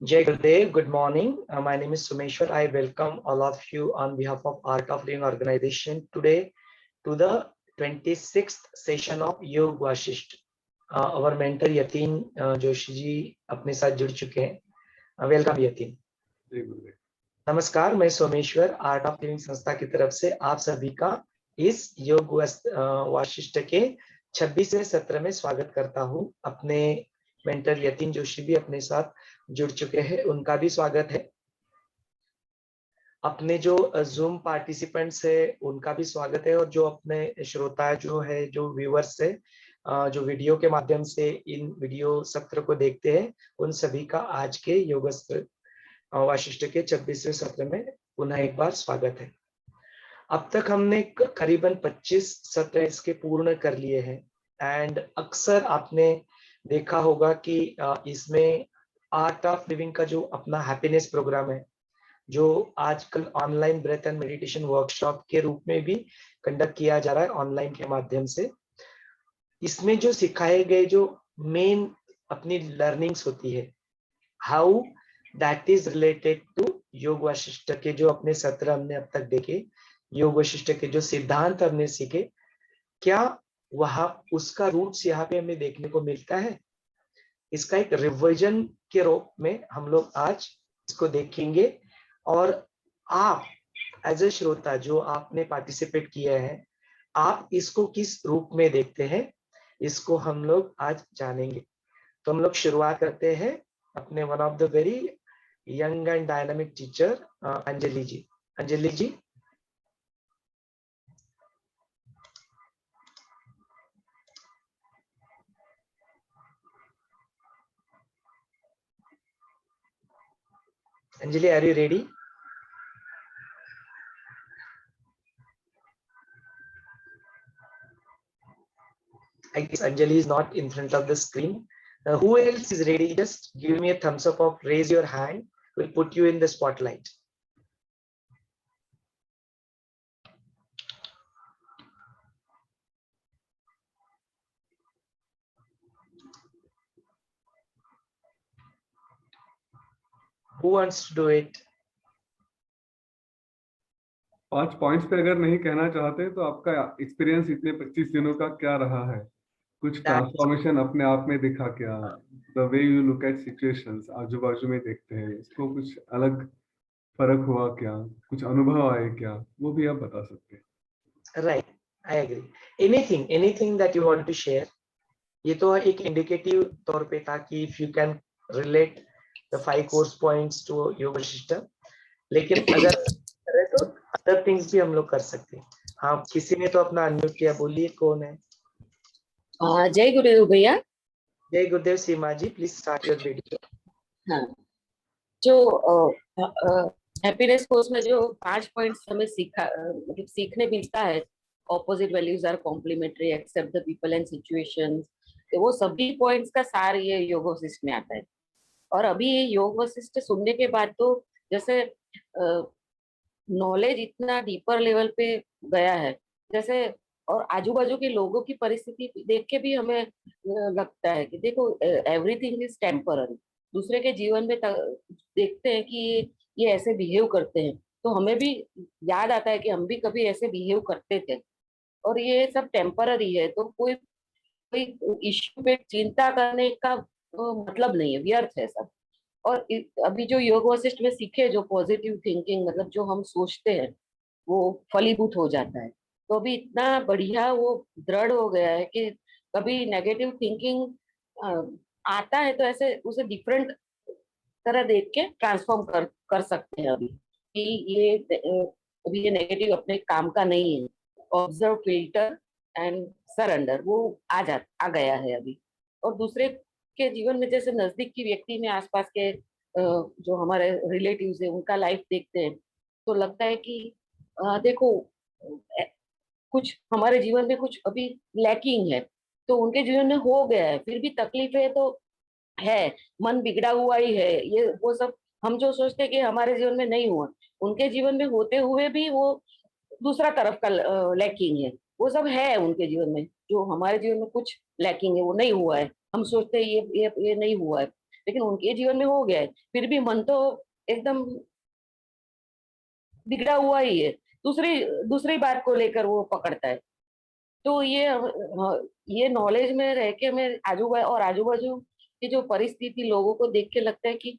Jai Gurudev, good morning. My name is Sumeshwar. I welcome all of you on behalf of Art of Living organization today to the 26th session of Yog Vashisht. Our mentor Yatin Joshi जी अपने साथ जुड़ चुके हैं. Welcome Yatin. नमस्कार, मैं Someshwar art of living संस्था की तरफ से आप सभी का इस योग वाशिष्ठ के 26वें सत्र में स्वागत करता हूं. अपने मेंटर यतीन जोशी भी अपने साथ जुड़ चुके हैं, उनका भी स्वागत है. अपने जो जूम पार्टिसिपेंट्स है उनका भी स्वागत है, और जो अपने श्रोता जो है, जो व्यूअर्स है, जो वीडियो के माध्यम से इन वीडियो सत्र को देखते हैं, उन सभी का आज के योग वाशिष्ठ के 26वें सत्र में पुनः एक बार स्वागत है. अब तक हमने करीबन 25 सत्र इसके पूर्ण कर लिए हैं. एंड अक्सर आपने देखा होगा कि इसमें आर्ट ऑफ लिविंग का जो अपना हैप्पीनेस प्रोग्राम है, जो आजकल online breath and meditation workshop के रूप में भी कंडक्ट किया जा रहा है ऑनलाइन के माध्यम से. इसमें जो सिखाए गए जो मेन अपनी लर्निंग्स होती है, how that is related to Yoga Vasishtha के जो अपने सत्र हमने अब तक देखे, योग वशिष्ठ के जो सिद्धांत हमने सीखे, क्या वहां उसका रूट्स यहाँ पे हमें देखने को मिलता है. इसका एक रिविजन के रूप में हम लोग आज इसको देखेंगे. और आप एज ए श्रोता जो आपने पार्टिसिपेट किया है, आप इसको किस रूप में देखते हैं, इसको हम लोग आज जानेंगे. तो हम लोग शुरुआत करते हैं अपने one of the very young and dynamic teacher Anjali ji. Anjali ji. Anjali, are you ready? I guess Anjali is not in front of the screen. Who else is ready? Just give me a thumbs up or raise your hand. We'll put you in the spotlight. Who wants to do it? 5 points पे अगर नहीं कहना चाहते तो आपका experience इतने 25 दिनों का क्या रहा है, कुछ ट्रांसफॉर्मेशन अपने आप में दिखा क्या, the way you look at situations, आजू बाजू में देखते हैं इसको, कुछ अलग फर्क हुआ क्या, कुछ अनुभव आए क्या, वो भी आप बता सकते हैं. Right, I agree. Anything that you want to share. ये तो एक इंडिकेटिव तौर पे था कि if you can relate the 5 course points to Yoga Vasishtha, लेकिन अगर करें तो अदर थिंग्स भी हम लोग कर सकते हैं. हाँ, किसी ने तो अपना अनम्यूट किया, बोलिए कौन है. जय गुरुदेव भैया. जय गुरुदेव सीमा जी, प्लीज स्टार्ट योर वीडियो. हाँ, जो हैप्पीनेस कोर्स में जो 5 पॉइंट्स हमें मतलब सीखने मिलता है, opposite values are complementary, accept the people and situations, तो वो सभी पॉइंट्स का सार ये योग वशिष्ठ में आता है. और अभी ये योग वशिष्ठ सुनने के बाद तो जैसे नॉलेज इतना डीपर लेवल पे गया है जैसे, और आजू बाजू के लोगों की परिस्थिति देख के भी हमें लगता है कि देखो एवरीथिंग इज टेम्पररी. दूसरे के जीवन में देखते हैं कि ये ऐसे बिहेव करते हैं, तो हमें भी याद आता है कि हम भी कभी ऐसे बिहेव करते थे, और ये सब टेम्पररी है. तो कोई कोई इश्यू पे चिंता करने का मतलब नहीं है, व्यर्थ है सब. और अभी जो योग वशिष्ठ में सीखे, जो पॉजिटिव थिंकिंग, मतलब जो हम सोचते हैं वो फलीभूत हो जाता है. तो अभी इतना बढ़िया वो दृढ़ हो गया है कि कभी नेगेटिव थिंकिंग आता है तो ऐसे उसे डिफरेंट तरह देख के ट्रांसफॉर्म कर सकते हैं. अभी कि ये अभी ये नेगेटिव अपने काम का नहीं है. ऑब्जर्व, फिल्टर एंड सरेंडर वो आ गया है अभी. और दूसरे के जीवन में जैसे नजदीक की व्यक्ति में आसपास के जो हमारे रिलेटिव्स है उनका लाइफ देखते हैं तो लगता है कि देखो कुछ हमारे जीवन में कुछ अभी लैकिंग है, तो उनके जीवन में हो गया है, फिर भी तकलीफ है तो है, मन बिगड़ा हुआ ही है. ये वो सब हम जो सोचते हैं कि हमारे जीवन में नहीं हुआ, उनके जीवन में होते हुए भी वो दूसरा तरफ का लैकिंग है. वो सब है उनके जीवन में, जो हमारे जीवन में कुछ लैकिंग है वो नहीं हुआ है. हम सोचते हैं ये नहीं हुआ है. लेकिन उनके जीवन में हो गया है, फिर भी मन तो एकदम बिगड़ा हुआ ही है, दूसरी दूसरी बात को लेकर वो पकड़ता है। तो ये नॉलेज में रह के हमें आजू बाजू की जो परिस्थिति लोगों को देख के लगता है कि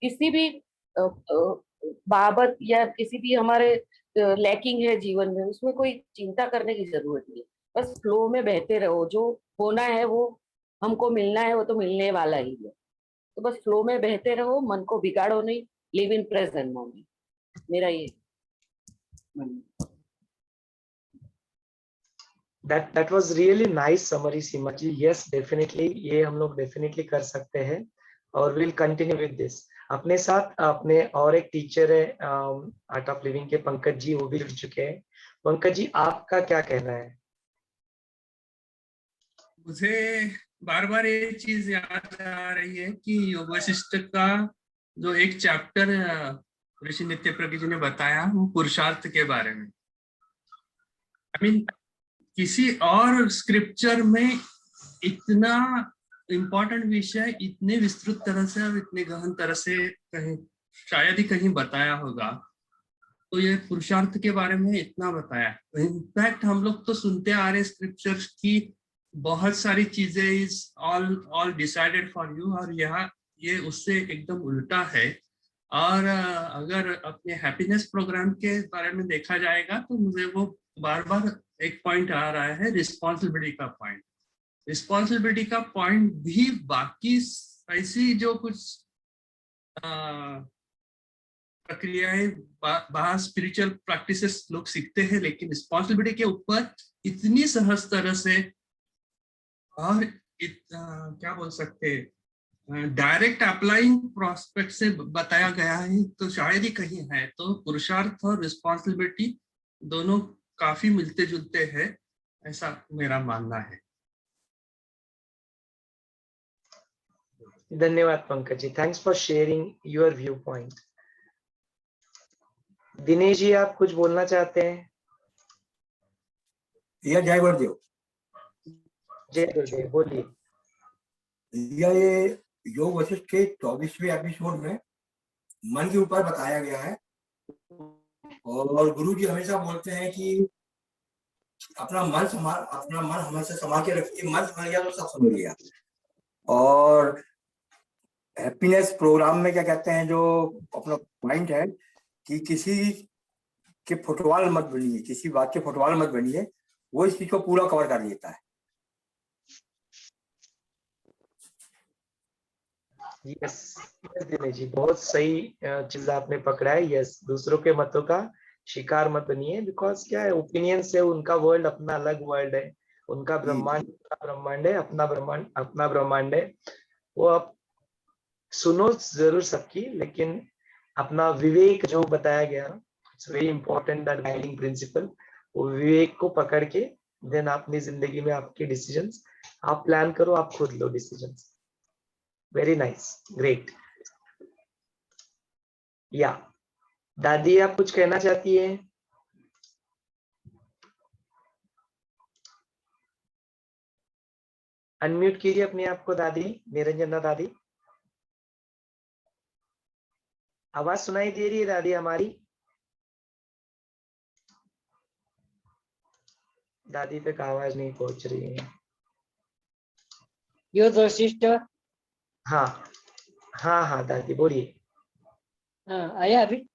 किसी भी बाबत या किसी भी हमारे लैकिंग है जीवन में, उसमें कोई चिंता करने की जरूरत नहीं है। बस फ्लो में बहते रहो, जो होना है वो हमको मिलना है, वो तो मिलने वाला ही है। तो बस फ्लो में बहते रहो, मन को बिगाड़ो नहीं, लिव इन प्रेजेंट मोमेंट, मेरा ये मानना है। that was really nice summary, Seema ji. yes definitely, ये हम लोग definitely कर सकते हैं और we'll continue with this। अपने साथ अपने और एक टीचर है आर्ट ऑफ लिविंग के, पंकज जी, वो भी जुड़ चुके हैं। पंकज जी, आपका क्या कहना है? मुझे बार बार ये चीज याद आ रही है कि योग वशिष्ठ का जो एक चैप्टर ऋषि नित्य प्रज्ञ जी ने बताया, वो पुरुषार्थ के बारे में। आई मीन किसी और स्क्रिप्चर में इतना इम्पोर्टेंट विषय इतने विस्तृत तरह से और इतने गहन तरह से कहीं शायद ही कहीं बताया होगा। तो ये पुरुषार्थ के बारे में इतना बताया। इनफैक्ट हम लोग तो सुनते आ रहे स्क्रिप्चर्स की बहुत सारी चीजें is all decided for you, और यहाँ ये उससे एकदम उल्टा है। और अगर अपने हैप्पीनेस प्रोग्राम के बारे में देखा जाएगा तो मुझे वो बार बार एक पॉइंट आ रहा है, रिस्पॉन्सिबिलिटी का पॉइंट। रिस्पॉन्सिबिलिटी का पॉइंट भी बाकी ऐसी जो कुछ प्रक्रियाएं बाहर स्पिरिचुअल प्रैक्टिसेस लोग सीखते हैं, लेकिन रिस्पॉन्सिबिलिटी के ऊपर इतनी सहज तरह से और क्या बोल सकते हैं, डायरेक्ट अप्लाइंग प्रोस्पेक्ट से बताया गया है, तो शायद ही कहीं है। तो पुरुषार्थ और रिस्पॉन्सिबिलिटी दोनों काफी मिलते जुलते हैं, ऐसा मेरा मानना है। धन्यवाद Pankaj ji, thanks for sharing your viewpoint. Dinesh ji, आप कुछ बोलना चाहते हैं? जय गुरुदेव। जय गुरुदेव, बोलिए। ये योग वशिष्ठ के 24वें एपिसोड में मन के ऊपर बताया गया है, और गुरु जी हमेशा बोलते हैं कि अपना मन हमेशा संभाल के रखिए, मन संभल गया तो सब संभल गया। और हैप्पीनेस प्रोग्राम में क्या कहते हैं, जो अपना पॉइंट है कि किसी के फुटबॉल मत बनिए, किसी बात के फुटबॉल मत बनिए, वो इस चीज को पूरा कवर कर लेता है। यस दिनेश जी, बहुत सही चीज आपने पकड़ा है। यस, दूसरों के मतों का शिकार मत बनिए, बिकॉज क्या है, ओपिनियन से उनका वर्ल्ड अपना अलग वर्ल्ड है, उनका ब्रह्मांड ब्रह्मांड है, अपना ब्रह्मांड है। वो आप सुनो जरूर सबकी, लेकिन अपना विवेक जो बताया गया, it's very important, that guiding principal, वो विवेक को पकड़ के देन अपनी जिंदगी में आपके डिसीजंस आप प्लान करो, आप खुद लो डिसीजंस। Very nice, great. या दादी, आप कुछ कहना चाहती है? अनम्यूट कीजिए अपने आप को दादी, निरंजना दादी। आवाज सुनाई दे रही है दादी हमारी? दादी तक आवाज नहीं पहुंच रही है। योग वशिष्ठ। हाँ हाँ हाँ दादी बोलिए। हाँ, आया अभी?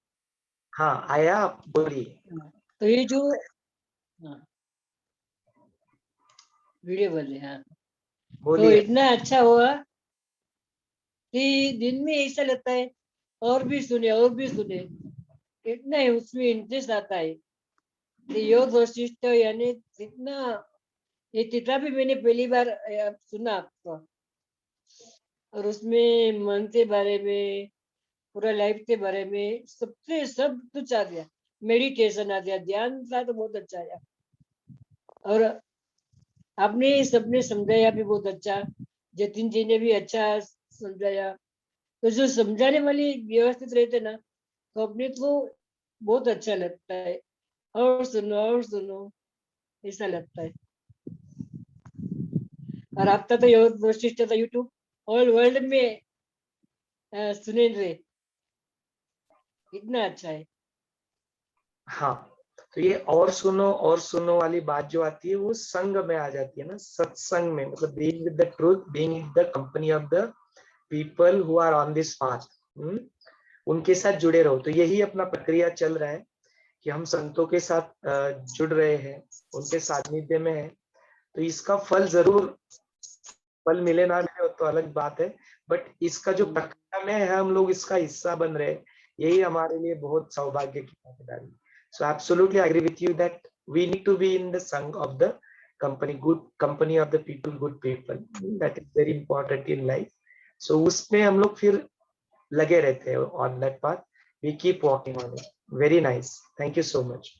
हाँ आया, आप बोलिए। तो ये जो वीडियो बोले, हाँ, तो बोलिए। इतना अच्छा हुआ कि दिन में ऐसा लगता है और भी सुने, इतना ही उसमें इंटरेस्ट आता है कि योग वशिष्ठ यानी जितना भी मैंने पहली बार सुना आपको, और उसमें मन के बारे में, पूरा लाइफ के बारे में सब कुछ आ गया, मेडिटेशन आ गया, ध्यान था तो बहुत अच्छा आया, और आपने सबने समझाया भी बहुत अच्छा, जतिन जी ने भी अच्छा समझाया। तो जो समझाने वाली व्यवस्थित रहते ना, तो अपने को बहुत अच्छा लगता है, और सुनो ऐसा लगता है। और आपका तो योग वशिष्ठ था यूट्यूब ऑल वर्ल्ड में सुनेंद्र, इतना अच्छा है। हाँ, तो ये और सुनो वाली बात जो आती है वो संग में आ जाती है ना, सत्संग में, मतलब being with the truth, being in the company of the people who are on this path, उनके साथ जुड़े रहो। तो यही अपना प्रक्रिया चल रहा है कि हम संतों के साथ जुड़ रहे हैं, उनके सानिध्य में है। तो इसका फल जरूर, फल मिले ना मिले वो तो अलग बात है, बट इसका जो प्रक्रिया में है हम लोग इसका हिस्सा बन रहे हैं, यही हमारे लिए बहुत सौभाग्य की भागीदारी। So absolutely agree with you that we need to be in the संग of the company, good company of the people, good people, that is very important in life. So उसमें हम लोग फिर लगे रहते हैं on that path, we keep walking on it. Very nice, thank you so much.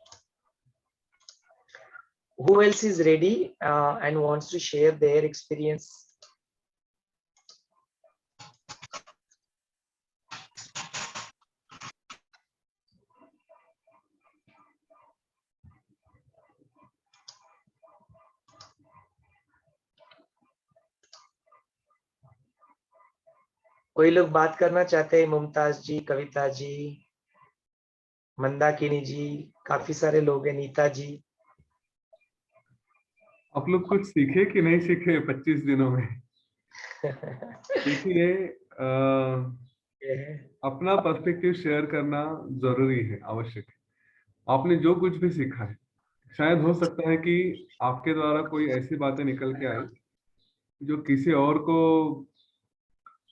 Who else is ready and wants to share their experience? कोई लोग बात करना चाहते हैं? मुमताज जी, कविता जी, मंदाकिनी जी, काफी सारे लोग हैं, नीता जी। आप लोग कुछ सीखे कि नहीं सीखे 25 दिनों में? देखिए, अपना पर्सपेक्टिव शेयर करना जरूरी है, आवश्यक है। आपने जो कुछ भी सीखा है, शायद हो सकता है कि आपके द्वारा कोई ऐसी बातें निकल के आए जो किसी और को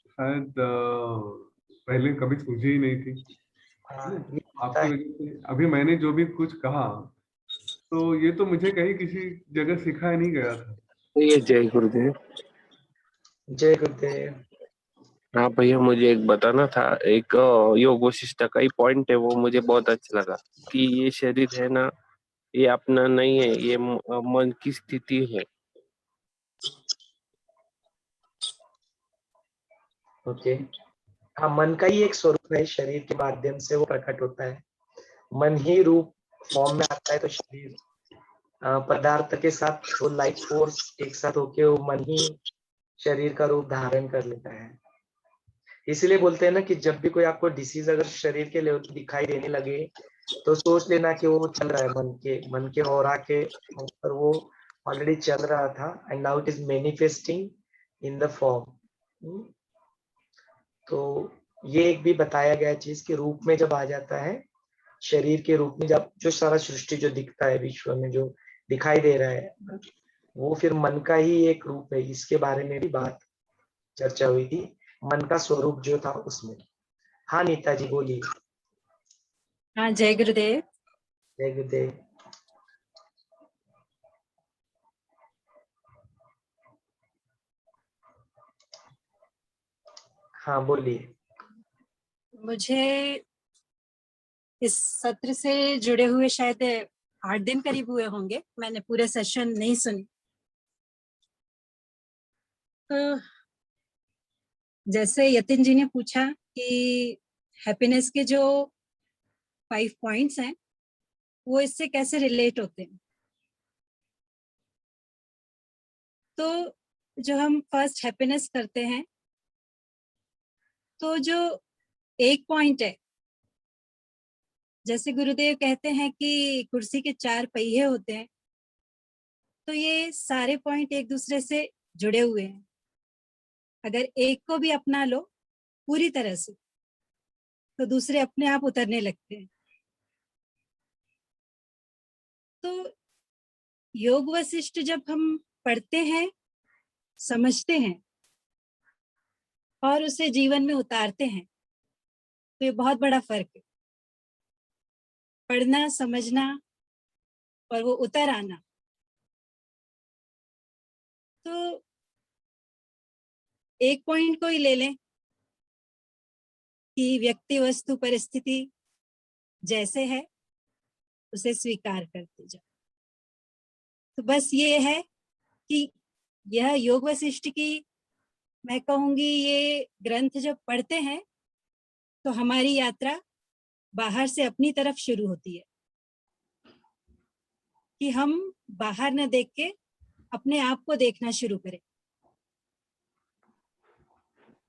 शायद पहले कभी सूझी ही नहीं थी। ये आपकी वजह से अभी मैंने जो भी कुछ कहा, तो ये तो मुझे कहीं किसी जगह सिखाया नहीं गया था। ये जय गुरुदेव। जय गुरुदेव। हाँ भैया, मुझे एक बताना था। एक योग वशिष्ठ का ही पॉइंट है, वो मुझे बहुत अच्छा लगा कि ये शरीर है ना, ये अपना नहीं है, ये मन की स्थिति है। ओके, हाँ, मन का ही एक स्वरूप है, शरीर के माध्यम से वो प्रकट होता है। मन ही रूप फॉर्म में आता है, तो शरीर पदार्थ के साथ वो लाइफ फोर्स एक साथ होके वो मन ही शरीर का रूप धारण कर लेता है। इसीलिए बोलते हैं ना कि जब भी कोई आपको डिसीज अगर शरीर के लेवल दिखाई देने लगे तो सोच लेना कि वो चल रहा है मन के ऑरा के ऊपर, वो ऑलरेडी चल रहा था and now it is manifesting in the form. तो ये एक भी बताया गया चीज के रूप में जब आ जाता है, शरीर के रूप में, जब जो सारा सृष्टि जो दिखता है विश्व में जो दिखाई दे रहा है, वो फिर मन का ही एक रूप है। इसके बारे में भी बात चर्चा हुई थी, मन का स्वरूप जो था उसमें। हाँ नीता जी बोलिए। हाँ, जय गुरुदेव। जय गुरुदेव। हाँ बोलिए। मुझे इस सत्र से जुड़े हुए शायद 8 दिन करीब हुए होंगे, मैंने पूरे सेशन नहीं सुनी। तो जैसे यतिन जी ने पूछा कि हैप्पीनेस के जो 5 पॉइंट्स हैं वो इससे कैसे रिलेट होते हैं, तो जो हम फर्स्ट हैप्पीनेस करते हैं, तो जो एक पॉइंट है, जैसे गुरुदेव कहते हैं कि कुर्सी के 4 पहिए होते हैं, तो ये सारे पॉइंट एक दूसरे से जुड़े हुए हैं। अगर एक को भी अपना लो पूरी तरह से, तो दूसरे अपने आप उतरने लगते हैं। तो योग वशिष्ठ जब हम पढ़ते हैं, समझते हैं और उसे जीवन में उतारते हैं, तो ये बहुत बड़ा फर्क है। पढ़ना, समझना और वो उतर आना। तो एक पॉइंट को ही ले लें कि व्यक्ति, वस्तु, परिस्थिति जैसे है उसे स्वीकार करते जाओ। तो बस ये है कि यह योग वशिष्ठ की, मैं कहूंगी, ये ग्रंथ जब पढ़ते हैं तो हमारी यात्रा बाहर से अपनी तरफ शुरू होती है, कि हम बाहर न देख के अपने आप को देखना शुरू करें।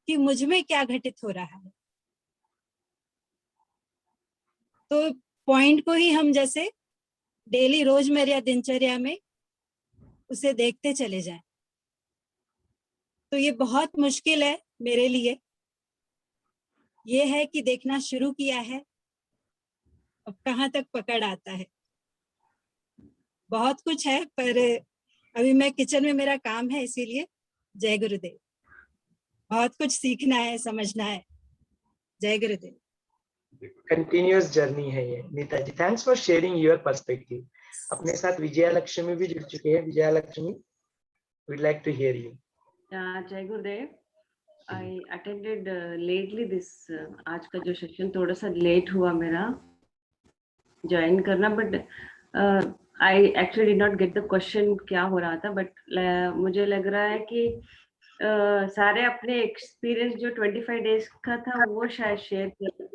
कि मुझ में क्या घटित हो रहा है। तो पॉइंट को ही हम जैसे डेली रोजमर्रा दिनचर्या में उसे देखते चले जाएं। तो ये बहुत मुश्किल है मेरे लिए। ये है कि देखना शुरू किया है, अब कहाँ तक पकड़ आता है। बहुत कुछ है, पर अभी मैं किचन में, मेरा काम है, इसीलिए जय गुरुदेव। बहुत कुछ सीखना है, समझना है। जय गुरुदेव। कंटिन्यूअस जर्नी है ये। Neeta ji, thanks for sharing your perspective. अपने साथ विजया लक्ष्मी भी जुड़ चुके हैं। Vijaya Lakshmi, we'd like to hear you. जय गुरुदेव। I attended lately this आज का जो सेशन थोड़ा सा लेट हुआ मेरा ज्वाइन करना, but I actually did not get the question क्या हो रहा था, बट मुझे लग रहा है कि सारे अपने एक्सपीरियंस जो 25 डेज का था वो शायद शेयर कर,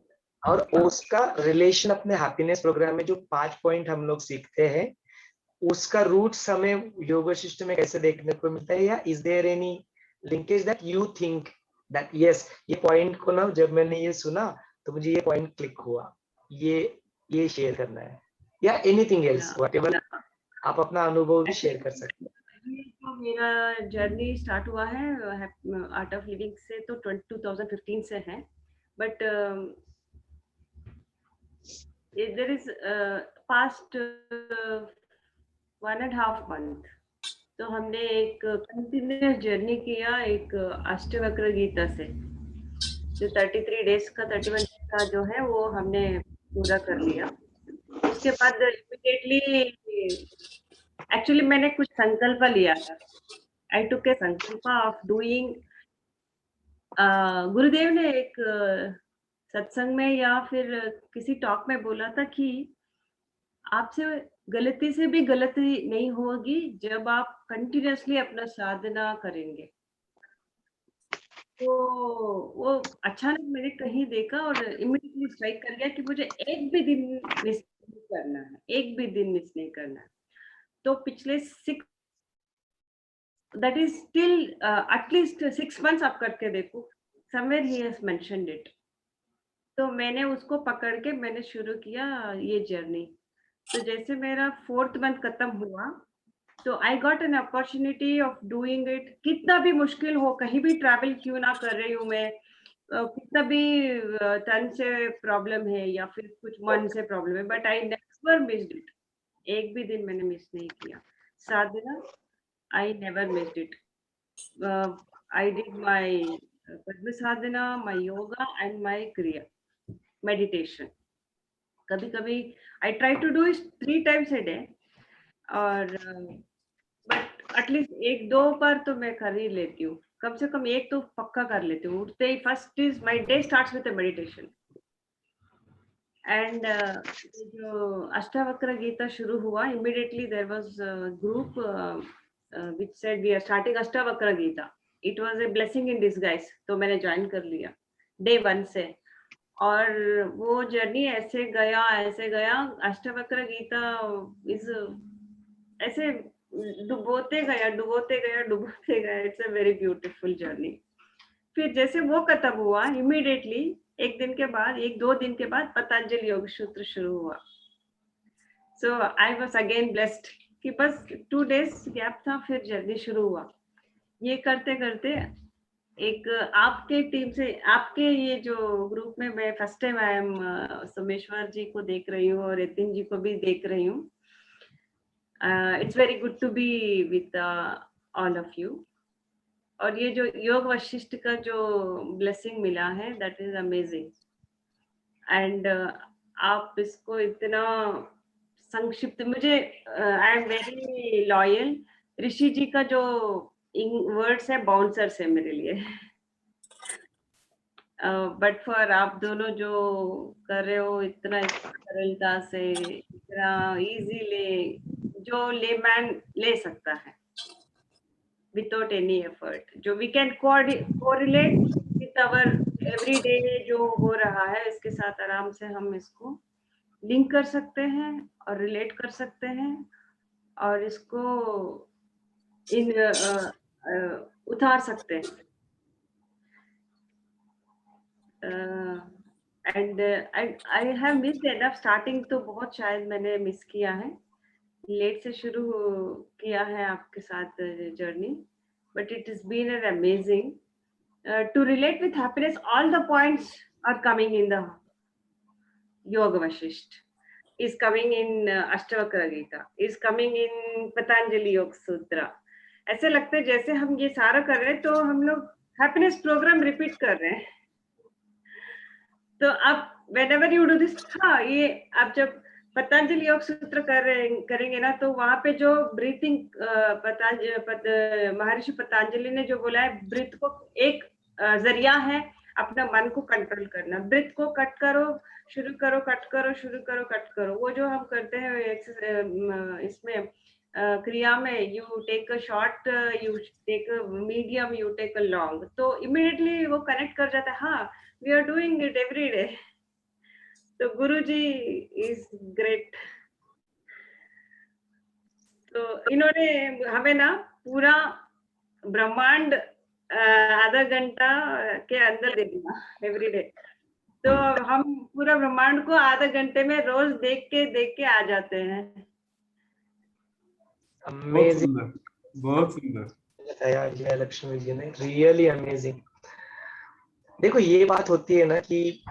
और उसका रिलेशन अपने हैप्पीनेस प्रोग्राम में जो 5 पॉइंट हम लोग सीखते हैं, उसका रूट्स हमें योग वशिष्ठ में कैसे देखने को मिलता है, या is there any linkage that you think that yes, ये पॉइंट को ना जब मैंने ये सुना तो मुझे ये पॉइंट क्लिक हुआ, ये शेयर करना है, या एनीथिंग एल्स, व्हाटएवर आप अपना अनुभव भी शेयर कर सकते हैं। तो मेरा जर्नी स्टार्ट हुआ है आर्ट ऑफ लिविंग से तो 2015 से है, but there is past 1.5 month तो हमने एक कंटिन्यूअस जर्नी किया एक अष्टवक्र गीता से, जो 33 डेज का 31 डेज का जो है वो हमने पूरा कर लिया। उसके बाद इमीडिएटली एक्चुअली मैंने कुछ संकल्प लिया था। आई टुक ए संकल्प ऑफ डूइंग, गुरुदेव ने एक सत्संग में या फिर किसी टॉक में बोला था कि आपसे गलती से भी गलती नहीं होगी जब आप कंटिन्यूअसली अपना साधना करेंगे। तो वो अचानक मैंने कहीं देखा और इमीडिएटली स्ट्राइक कर गया कि मुझे एक भी दिन मिस नहीं करना है, एक भी दिन मिस नहीं करना है। तो पिछले 6 that is still at least 6 months आप करके देखो, somewhere he has mentioned it। तो मैंने उसको पकड़ के मैंने शुरू किया ये जर्नी। तो जैसे मेरा 4th मंथ खत्म हुआ तो I got an opportunity of doing it. कितना भी मुश्किल हो, कहीं भी ट्रैवल क्यों ना कर रही हूँ मैं, कितना भी तन से प्रॉब्लम है या फिर कुछ मन से प्रॉब्लम है, but I never missed it. एक भी दिन मैंने मिस नहीं किया साधना। I never missed it. I did my Padma Sadhana, my yoga and my Kriya, meditation. कभी-कभी I try to do it 3 times a day, और but at least 1-2 बार तो मैं कर ही लेती हूँ। कम से कम एक तो पक्का कर लेती हूँ। उठते ही first is my day starts with a meditation. And जो अष्टावक्र गीता शुरू हुआ, immediately there was a group which said we are starting Ashtavakra Gita. It was a blessing in disguise। तो मैंने ज्वाइन कर लिया day 1 से, और वो जर्नी ऐसे गया अष्टावक्र गीता इज ऐसे डुबोते गया। It's a very beautiful journey. फिर जैसे वो खत्म हुआ, इमीडिएटली 1-2 दिन के बाद पतंजलि योग सूत्र शुरू हुआ। सो आई वाज अगेन ब्लेस्ड कि बस 2 डेज गैप था, फिर जर्नी शुरू हुआ। ये करते करते एक आपके टीम से, आपके ये जो ग्रुप में मैं first time I am Someshwar ji को देख रही हूँ और यतिन जी को भी देख रही हूँ। It's very good to be with all of you. और ये जो योग वशिष्ठ का जो ब्लेसिंग मिला है, दैट इज अमेजिंग। एंड आप इसको इतना संक्षिप्त, मुझे आई एम वेरी लॉयल। ऋषि जी का जो वर्ड्स है बाउंसर्स है मेरे लिए, बट फॉर आप दोनों जो कर रहे हो इतना सरलता से, इतना इजीली, जो लेमैन ले सकता है without any effort, जो we can correlate with our everyday जो हो रहा है, इसके साथ आराम से हम इसको लिंक कर सकते हैं और रिलेट कर सकते हैं और इसको उतार सकते हैं। And I have missed enough starting, तो बहुत शायद मैंने मिस किया है, लेट से शुरू किया है आपके साथ journey, but it is been an amazing to relate with happiness. All the points are coming in the Yoga Vasishtha, is coming in Ashtavakra Gita, is coming in Patanjali योग सूत्र. ऐसे लगता है जैसे हम ये सारा कर रहे हैं तो हम लोग हैप्पीनेस प्रोग्राम रिपीट कर रहे हैं. तो आप whenever you do this, हाँ, ये आप जब पतंजलि योग सूत्र करेंगे ना, तो वहां पे जो ब्रीथिंग महर्षि पतंजलि ने जो बोला है, ब्रीथ को एक जरिया है अपना मन को कंट्रोल करना. ब्रीथ को कट करो, शुरू करो, कट करो, शुरू करो, कट करो. वो जो हम करते हैं इसमें क्रिया में, you take a short, you take a medium, you take a long, तो इमीडिएटली वो कनेक्ट कर जाता है. हाँ, we are doing it every day. तो गुरुजी इज ग्रेट. तो इन्होंने हमें ना पूरा ब्रह्मांड आधा घंटा के अंदर दे दिया एवरी डे. तो हम पूरा ब्रह्मांड को आधा घंटे में रोज देख के आ जाते हैं. अमेजिंग, बहुत सुंदर बताया जय लक्ष्मी जी ने, रियली अमेजिंग. देखो ये बात होती है ना कि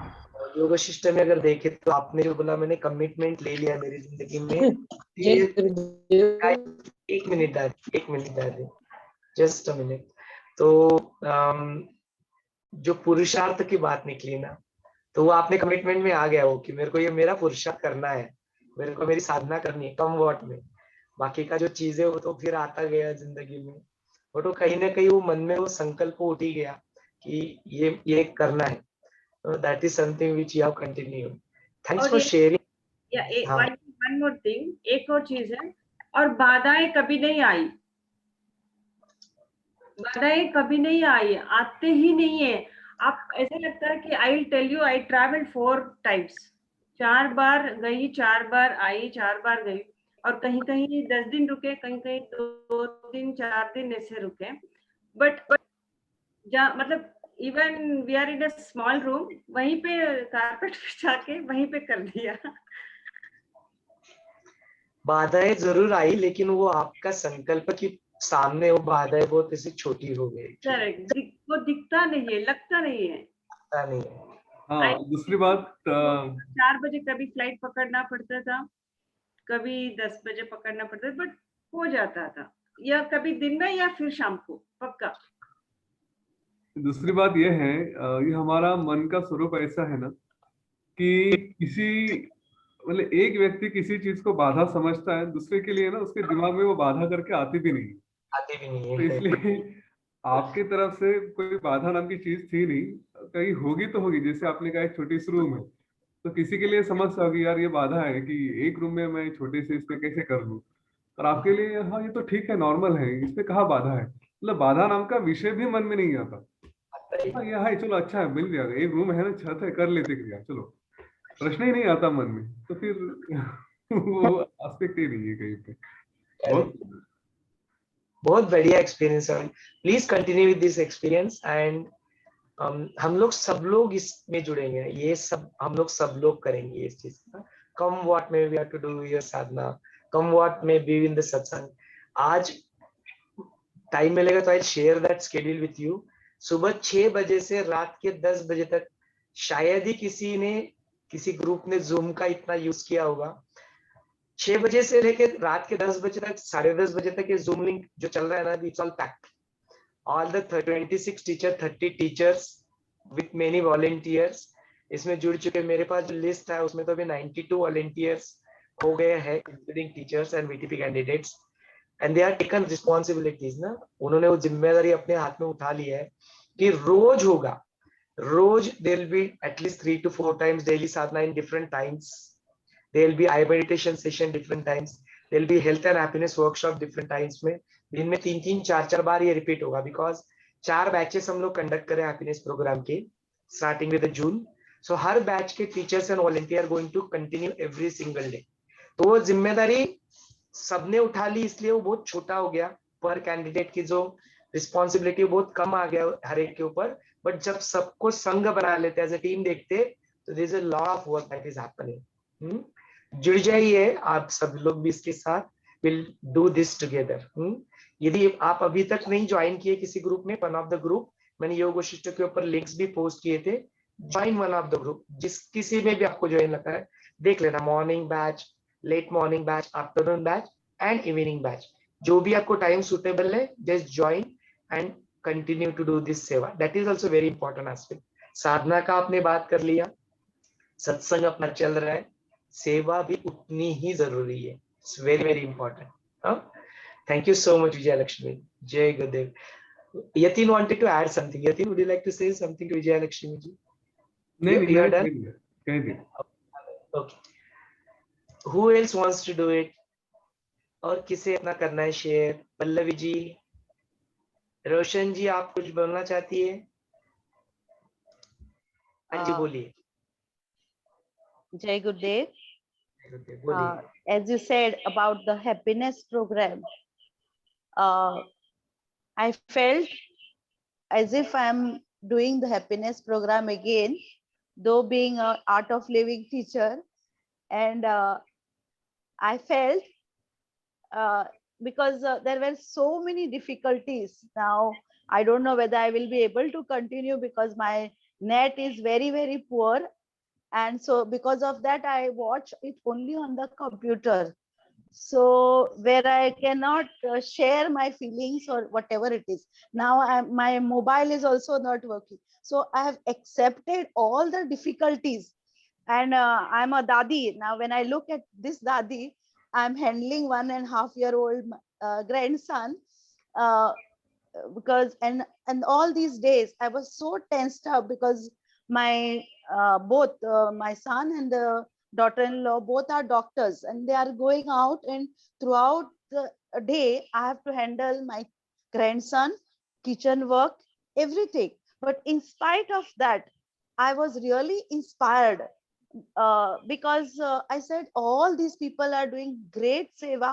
योग वशिष्ठ में अगर देखे तो आपने जो बोला, मैंने कमिटमेंट ले लिया मेरी जिंदगी में. एक मिनट दादी, जस्ट अ मिनट. तो जो पुरुषार्थ की बात निकली ना, तो वो आपने कमिटमेंट में आ गया हो कि मेरे को ये मेरा पुरुषार्थ करना है, मेरे को मेरी साधना करनी है, कम वॉट में. बाकी का जो चीजें वो तो फिर आता गया जिंदगी में, वो तो कहीं ना कहीं वो मन में वो संकल्प उठ ही गया कि ये करना है. That is something which you have continued. Thanks for sharing. One more thing, एक और चीज है, और बाधाएं कभी नहीं आई. बाधाएं कभी नहीं आई, आते ही नहीं है. आप ऐसा लगता है कि I will tell you, I travelled 4 times. 4 बार गई, 4 बार आई, 4 बार गई, और कहीं कहीं 10 दिन रुके, कहीं कहीं 2 दिन 4 दिन ऐसे रुके. बट मतलब even we are in a small room, वहीं पे कारपेट बिछा के वहीं पे कर दिया. बाधाएं जरूर आई, लेकिन वो आपका संकल्प की सामने वो बाधाएं बहुत ऐसी छोटी हो गई. करेक्ट, वो दिखता नहीं है, लगता नहीं है. नहीं. हाँ, दूसरी बात 4 बजे कभी फ्लाइट पकड़ना पड़ता था, कभी 10 बजे पकड़ना पड़ता था, बट हो जाता था, या कभी दिन में या फिर शाम को पक्का. दूसरी बात ये है, ये हमारा मन का स्वरूप ऐसा है ना कि किसी मतलब एक व्यक्ति किसी चीज को बाधा समझता है, दूसरे के लिए ना उसके दिमाग में वो बाधा करके आती भी नहीं. तो इसलिए आपकी तरफ से कोई बाधा नाम की चीज थी नहीं, कहीं होगी तो होगी. जैसे आपने कहा एक छोटी सी रूम है, तो किसी के लिए समस्या होगी, यार ये बाधा है कि एक रूम में मैं छोटे से इसमें कैसे कर लूं. और आपके लिए हाँ ये तो ठीक है, नॉर्मल है, इसमें कहाँ बाधा है. मतलब बाधा नाम का विषय भी मन में नहीं आता. हाँ ये है, चलो अच्छा है, मिल जाएगा, एक रूम है ना, छत है, कर लेते क्रिया, चलो, प्रश्न ही नहीं आता मन में. तो फिर वो एस्पेक्ट ही नहीं है कहीं पे. बहुत बढ़िया एक्सपीरियंस है. Please continue with this experience. And हम लोग सब लोग इसमें जुड़ेंगे, ये सब हम लोग सब लोग करेंगे इस चीज का. Come what may we have to do your sadhana, come what may be in the satsang. आज टाइम मिलेगा तो I share that schedule with you. सुबह 6 बजे से रात के 10 बजे तक शायद ही किसी ग्रुप ने जूम का इतना यूज किया होगा. 6 बजे से लेकर रात के 10 बजे तक, 10:30 बजे तक ये जूम लिंक जो चल रहा है ना, it's all packed. All the 26 teacher, 30 teachers with many volunteers इसमें जुड़ चुके. मेरे पास जो लिस्ट है उसमें तो अभी 92 वॉलंटियर्स हो गए हैं, including teachers and VTP candidates. And they are taken responsibilities ना, उन्होंने वो जिम्मेदारी अपने हाथ में उठा ली है कि रोज होगा, रोज there will be at least 3 to 4 times daily sadhana in different times. There will be eye meditation session different times. There will be health and happiness workshop different times में दिन में 3-3, 4-4 बार ये रिपीट होगा. बिकॉज 4 बैचेस हम लोग conduct करें happiness program के, starting with June. So हर बैच के teachers and volunteer going to continue every single day. तो वो जिम्मेदारी सबने उठा ली, इसलिए वो बहुत छोटा हो गया. पर कैंडिडेट की जो रिस्पॉन्सिबिलिटी बहुत कम आ गया हर एक के ऊपर. बट जब सबको संघ बना लेते एज ए टीम देखते, तो there is a lot of work that is happening. जुड़ जाइए आप सब लोग भी इसके साथ, विल डू दिस टुगेदर। यदि आप अभी तक नहीं ज्वाइन किए किसी ग्रुप में, वन ऑफ द ग्रुप, मैंने योग वशिष्ठ के ऊपर लिंक्स भी पोस्ट किए थे, join one of the group, जिस किसी में भी आपको ज्वाइन लगता है देख लेना, morning batch, late morning batch, afternoon batch and evening batch, जो भी आपको टाइम सुटेबल है, just join and continue to do this seva, that is also very important aspect. साधना का आपने बात कर लिया, सत्संग अपना चल रहा है, सेवा भी उतनी ही जरूरी है, it's very very important. Thank you so much Vijay Lakshmi, जय Gurudev. Yatin wanted to add something. Yatin, would you like to say something to Vijaya Lakshmi ji? नहीं You are done? कह दिया। Okay. Who else wants to do it? और किसे अपना करना है share? Pallavi ji, रोशन जी, आप कुछ बोलना चाहती है? हाँ जी बोलिए। Jai Gurudev. बोलिए। As you said about the happiness program, I felt as if I'm doing the happiness program again, though being an art of living teacher, and I felt because there were so many difficulties. Now I don't know whether I will be able to continue because my net is very, very poor, and so because of that I watch it only on the computer, so where I cannot share my feelings or whatever it is. Now my mobile is also not working, so I have accepted all the difficulties, and I'm a dadi now. When I look at this dadi, I'm handling 1.5-year-old grandson, because and all these days I was so tensed up because my both my son and the daughter-in-law both are doctors, and they are going out, and throughout the day I have to handle my grandson, kitchen work, everything. But in spite of that, I was really inspired, because I said all these people are doing great seva,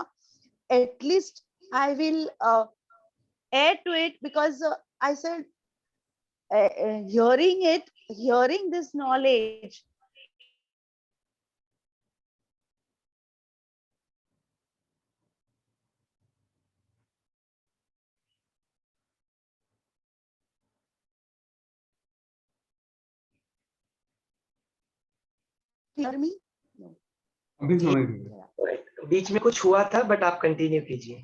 at least I will add to it, because I said hearing this knowledge, hear me? No. अभी सुनाई दे। बीच में कुछ हुआ था, but आप continue कीजिए।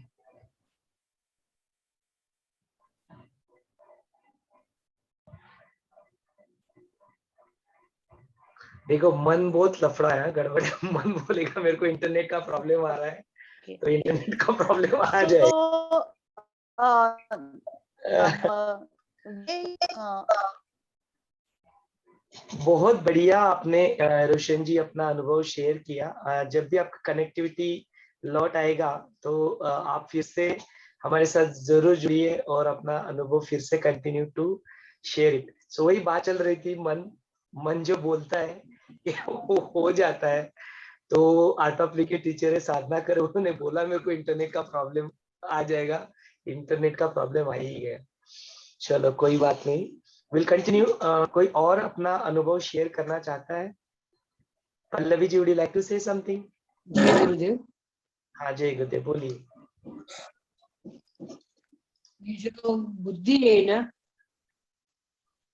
देखो मन बहुत लफड़ा है, गड़बड़। मन बोलेगा मेरे को इंटरनेट का प्रॉब्लम आ रहा है, तो इंटरनेट का प्रॉब्लम आ जाएगा। बहुत बढ़िया आपने रोशन जी अपना अनुभव शेयर किया। जब भी आपका कनेक्टिविटी लौट आएगा तो आप फिर से हमारे साथ जरूर जुड़िए और अपना अनुभव फिर से कंटिन्यू टू शेयर इट। सो वही बात चल रही थी, मन जो बोलता है वो हो जाता है। तो आर्ट ऑफ लिविंग के टीचर है साधना कर, उन्होंने बोला मेरे को इंटरनेट का प्रॉब्लम आ जाएगा, इंटरनेट का प्रॉब्लम आ ही गया। चलो कोई बात नहीं, विल कंटिन्यू। कोई और अपना अनुभव शेयर करना चाहता है? Pallavi ji, would you like to say something? जय गुरुदेव। हाँ जय गुरुदेव, बोलिए। ये जो बुद्धि है ना,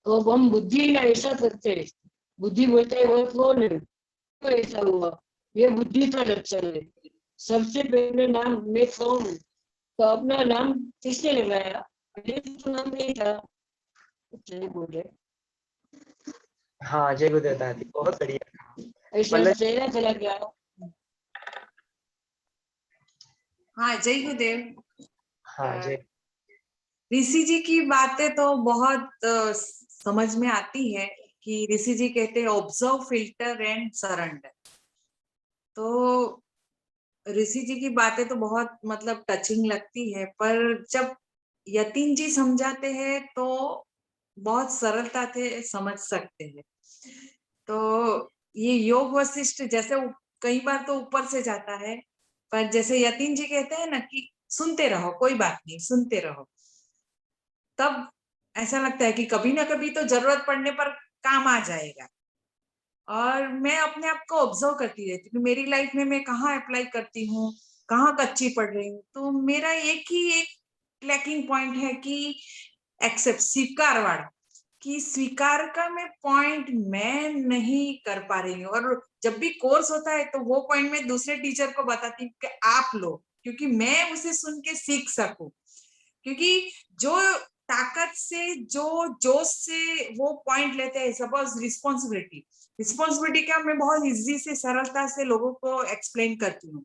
तो हम बुद्धि ऐसा करते हैं, बुद्धि बोलते है वो कौन है, तो ऐसा हुआ, ये बुद्धि का लक्षण है। सबसे पहले नाम मैं कौन हूँ, तो अपना नाम किसने लगाया? तो नाम नहीं था, बोले। हाँ जय गुरुदेव दादी, बहुत बढ़िया। ऐसा चेहरा चला गया। हाँ जय गुरुदेव। हाँ जय। ऋषि जी की बातें तो बहुत समझ में आती है कि ऋषि जी कहते हैं ऑब्जर्व, फिल्टर एंड सरेंडर। तो ऋषि जी की बातें तो बहुत मतलब टचिंग लगती है, पर जब यतीन जी समझाते हैं तो बहुत सरलता से समझ सकते हैं। तो ये योग वशिष्ठ जैसे कई बार तो ऊपर से जाता है, पर जैसे यतीन जी कहते हैं ना कि सुनते रहो, कोई बात नहीं, सुनते रहो, तब ऐसा लगता है कि कभी ना कभी तो जरूरत पड़ने पर काम आ जाएगा। और मैं अपने आप को ऑब्जर्व करती रहती हूँ, मेरी लाइफ में मैं कहाँ अप्लाई करती हूँ, कहाँ कच्ची पड़ रही हूँ। तो मेरा एक लैकिंग पॉइंट है कि एक्सेप्ट, स्वीकार वाला, कि स्वीकार का मैं पॉइंट मैं नहीं कर पा रही हूँ। और जब भी कोर्स होता है तो वो पॉइंट मैं दूसरे टीचर को बताती हूँ कि आप लो, क्योंकि मैं उसे सुन के सीख सकूं। क्योंकि जो ताकत से, जो जोश से वो पॉइंट लेते हैं, सपोज रिस्पॉन्सिबिलिटी का मैं बहुत इजी से, सरलता से लोगों को एक्सप्लेन करती हूँ।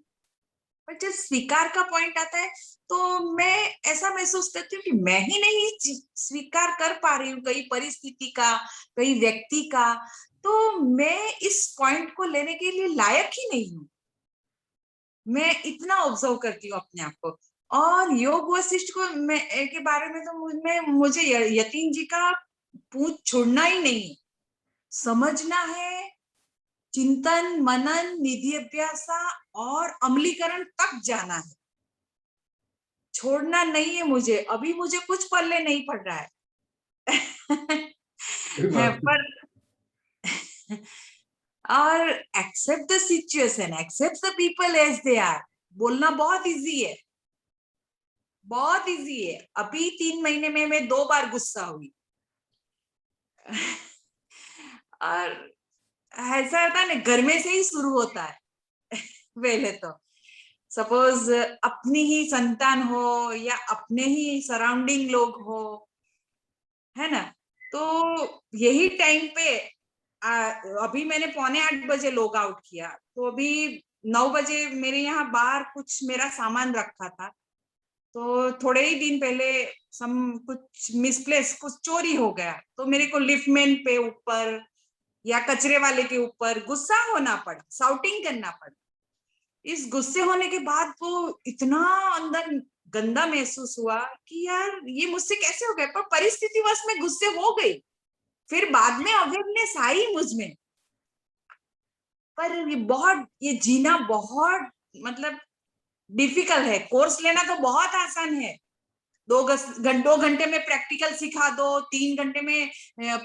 पर जब स्वीकार का पॉइंट आता है तो मैं ऐसा महसूस करती हूँ कि मैं ही नहीं स्वीकार कर पा रही हूँ कई परिस्थिति का, कई व्यक्ति का, तो मैं इस पॉइंट को लेने के लिए लायक ही नहीं हूँ। मैं इतना ऑब्जर्व करती हूँ अपने आप को। और योग वशिष्ठ को के बारे में तो मुझे यतीन जी का पूछ छोड़ना ही नहीं, समझना है, चिंतन, मनन, निधि अभ्यास और अमलीकरण तक जाना है, छोड़ना नहीं है मुझे। अभी मुझे कुछ पल्ले नहीं पड़ रहा है पर और accept the situation, accept the people as they are, बोलना बहुत इजी है, बहुत इजी है। अभी 3 महीने में मैं 2 बार गुस्सा हुई। और ऐसा होता है ना, घर में से ही शुरू होता है। पहले तो सपोज अपनी ही संतान हो या अपने ही सराउंडिंग लोग हो, है ना, तो यही टाइम पे अभी मैंने 7:45 बजे लॉग आउट किया, तो अभी 9 बजे मेरे यहाँ बाहर कुछ मेरा सामान रखा था, तो थोड़े ही दिन पहले कुछ मिसप्लेस, कुछ चोरी हो गया, तो मेरे को लिफ्टमैन पे ऊपर या कचरे वाले के ऊपर गुस्सा होना पड़ा, शाउटिंग करना पड़ा। इस गुस्से होने के बाद वो इतना अंदर गंदा महसूस हुआ कि यार ये मुझसे कैसे हो गया, पर परिस्थितिवश में गुस्से हो गई। फिर बाद में अवेयरनेस आई मुझ में, पर ये जीना बहुत मतलब डिफिकल्ट है। कोर्स लेना तो बहुत आसान है, 2 घंटे में प्रैक्टिकल सिखा दो, 3 घंटे में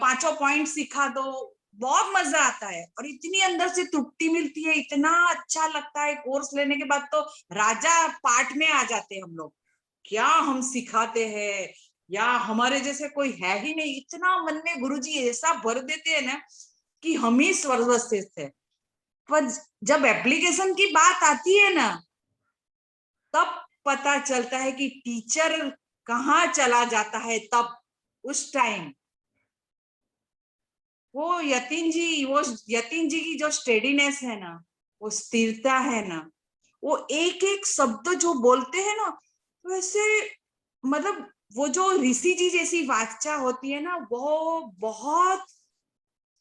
5 पॉइंट सिखा दो, बहुत मजा आता है और इतनी अंदर से तृप्ति मिलती है, इतना अच्छा लगता है। कोर्स लेने के बाद तो राजा पाठ में आ जाते हैं हम लोग, क्या हम सिखाते हैं, या हमारे जैसे कोई है ही नहीं। इतना मन में गुरुजी ऐसा भर देते हैं ना कि हम ही स्वर्गस्थ थे। पर जब एप्लीकेशन की बात आती है ना, तब पता चलता है कि टीचर कहाँ चला जाता है। तब उस टाइम वो यतीन जी की जो स्टेडीनेस है ना, वो स्थिरता है ना, वो एक एक शब्द जो बोलते हैं ना, वैसे मतलब वो जो ऋषि जी जैसी वाचा होती है ना, वो बहुत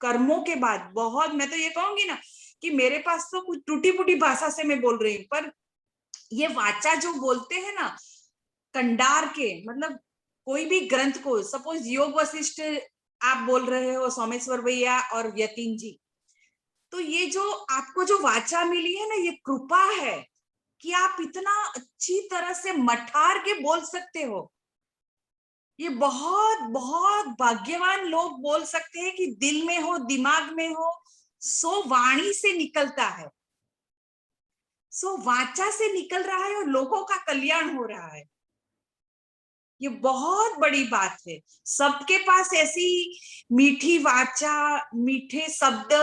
कर्मों के बाद, बहुत, मैं तो ये कहूंगी ना कि मेरे पास तो कुछ टूटी फूटी भाषा से मैं बोल रही हूँ, पर ये वाचा जो बोलते हैं ना, कंडार के, मतलब कोई भी ग्रंथ को, सपोज योग वशिष्ठ आप बोल रहे हो, सोमेश्वर भैया और यतीन जी, तो ये जो आपको जो वाचा मिली है ना, ये कृपा है कि आप इतना अच्छी तरह से मठार के बोल सकते हो। ये बहुत बहुत भाग्यवान लोग बोल सकते हैं कि दिल में हो, दिमाग में हो, सो वाणी से निकलता है, सो वाचा से निकल रहा है और लोगों का कल्याण हो रहा है। ये बहुत बड़ी बात है। सबके पास ऐसी मीठी वाचा, मीठे शब्द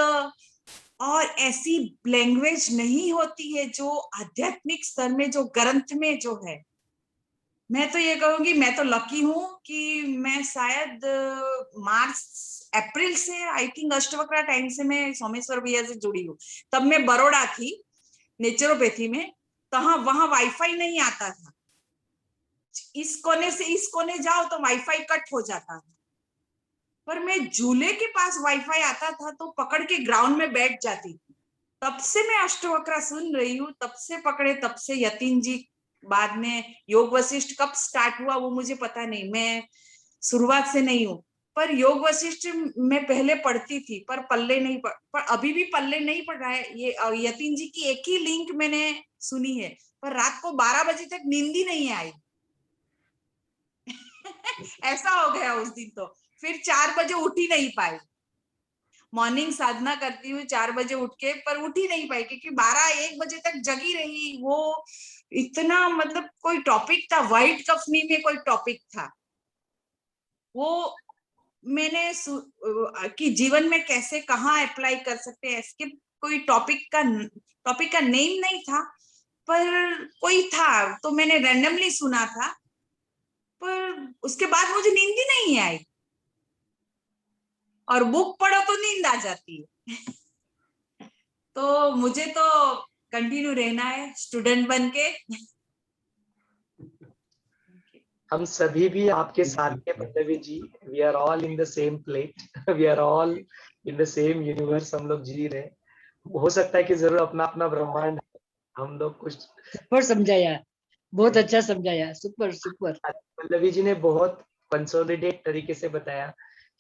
और ऐसी लैंग्वेज नहीं होती है जो आध्यात्मिक स्तर में, जो ग्रंथ में जो है। मैं तो ये कहूंगी, मैं तो लकी हूं कि मैं शायद मार्च अप्रैल से, आई थिंक अष्टवक्र टाइम से मैं सोमेश्वर भैया से जुड़ी हूँ। तब मैं बड़ौदा थी नेचुरोपैथी में, तहाँ वहां वाईफाई नहीं आता था, इस कोने से इस कोने जाओ तो वाईफाई कट हो जाता था, पर मैं झूले के पास वाईफाई आता था तो पकड़ के ग्राउंड में बैठ जाती थी। तब से मैं अष्टवक्र सुन रही हूँ, तब से पकड़े, तब से यतीन जी, बाद में योग वशिष्ठ कब स्टार्ट हुआ वो मुझे पता नहीं, मैं शुरुआत से नहीं हूँ, पर योग वशिष्ठ मैं पहले पढ़ती थी, पर पल्ले नहीं पर अभी भी पल्ले नहीं पड़ रहा है। ये यतीन जी की एक ही लिंक मैंने सुनी है, पर रात को 12 बजे तक नींद ही नहीं आई। ऐसा हो गया उस दिन। तो फिर 4 बजे उठ ही नहीं पाई। मॉर्निंग साधना करती हूँ 4 बजे उठ के, पर उठ ही नहीं पाई क्योंकि 12-1 बजे तक जगी रही। वो इतना मतलब कोई टॉपिक था, व्हाइट कफनी में कोई टॉपिक था, वो मैंने कि जीवन में कैसे कहाँ अप्लाई कर सकते हैं, इसके कोई टॉपिक का नेम नहीं था, पर कोई था तो मैंने रैंडमली सुना था, पर उसके बाद मुझे नींद ही नहीं आई। और बुक पढ़ो तो नींद आ जाती है। तो मुझे तो कंटिन्यू रहना है स्टूडेंट बन के। हम सभी भी आपके साथ हैं Pallavi ji. We are all in the same plate, we are all in the same universe. हम लोग जी रहे हैं। हो सकता है कि जरूर अपना अपना ब्रह्मांड, हम लोग कुछ सुपर समझाया, बहुत अच्छा समझाया, सुपर सुपर। पल्लवी जी ने बहुत कंसोलिडेट तरीके से बताया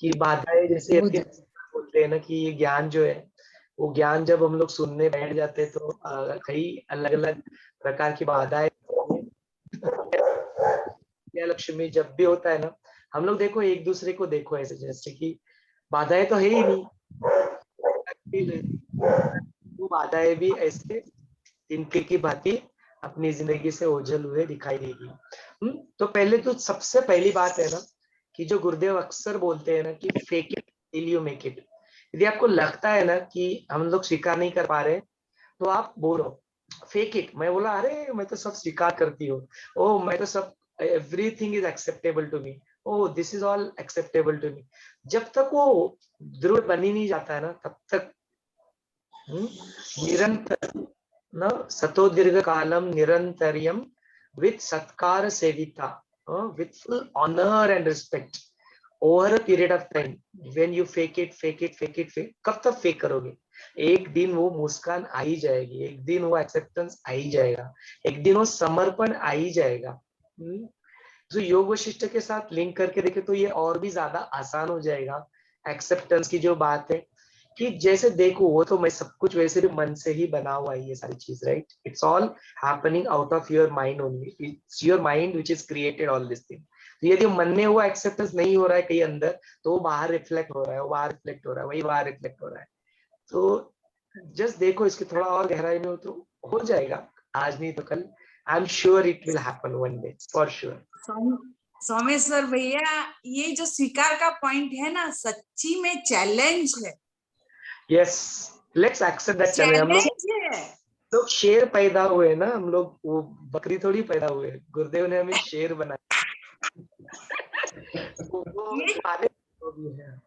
कि बाधाएं, जैसे बोलते हैं ना कि ये ज्ञान जो है, वो ज्ञान जब हम लोग सुनने बैठ जाते हैं तो कई अलग अलग प्रकार की बाधाएं। लक्ष्मी जब भी होता है ना, हम लोग देखो एक दूसरे को देखो ऐसे, जैसे कि बाधाएं तो है ही नहीं, वो बाधाएं भी ऐसे तिनके की भांति अपनी जिंदगी से ओझल हुए दिखाई देगी। तो पहले तो सबसे पहली बात है ना कि जो गुरुदेव अक्सर बोलते हैं ना कि fake it till you make it. यदि आपको लगता है ना कि हम लोग स्वीकार नहीं कर पा रहे, तो आप बोलो फेक इट। मैं बोला अरे मैं तो सब स्वीकार करती हूँ, ओ मैं तो सब, everything is acceptable to me, oh this is all acceptable to me. जब तक वो दृढ़ बन ही नहीं जाता है ना, तब तक निरंतर न सतो दीर्घ कालम निरंतरियम with सत्कार सेविता, with full honor and respect over a period of time. when you fake it कब तक फेक करोगे? एक दिन वो मुस्कान आ ही जाएगी, एक दिन वो एक्सेप्टेंस आ ही जाएगा, एक दिन वो समर्पण आ ही जाएगा। जो योग वशिष्ठ के साथ लिंक करके देखे तो ये और भी ज्यादा आसान हो जाएगा। एक्सेप्टेंस की जो बात है कि जैसे देखो, वो तो मैं सब कुछ वैसे भी मन से ही बना हुआ है ये सारी चीज, right? It's all happening out of your mind only. It's your mind which is created all this thing. तो यदि मन में वो एक्सेप्टेंस नहीं हो रहा है कहीं अंदर, तो वो बाहर रिफ्लेक्ट हो रहा है, वो बाहर रिफ्लेक्ट हो रहा है, वही बाहर रिफ्लेक्ट हो रहा है। तो जस्ट देखो, इसकी थोड़ा और गहराई में उतरो, हो जाएगा। आज नहीं तो कल, I am sure it will happen one day, for sure. Someshwar भैया, ये जो स्वीकार का पॉइंट है ना, सच्ची में चैलेंज है। Yes, let's accept that challenge. हम लोग शेर पैदा हुए ना, हम लोग वो बकरी थोड़ी पैदा हुए। गुरुदेव ने हमें शेर बनाया।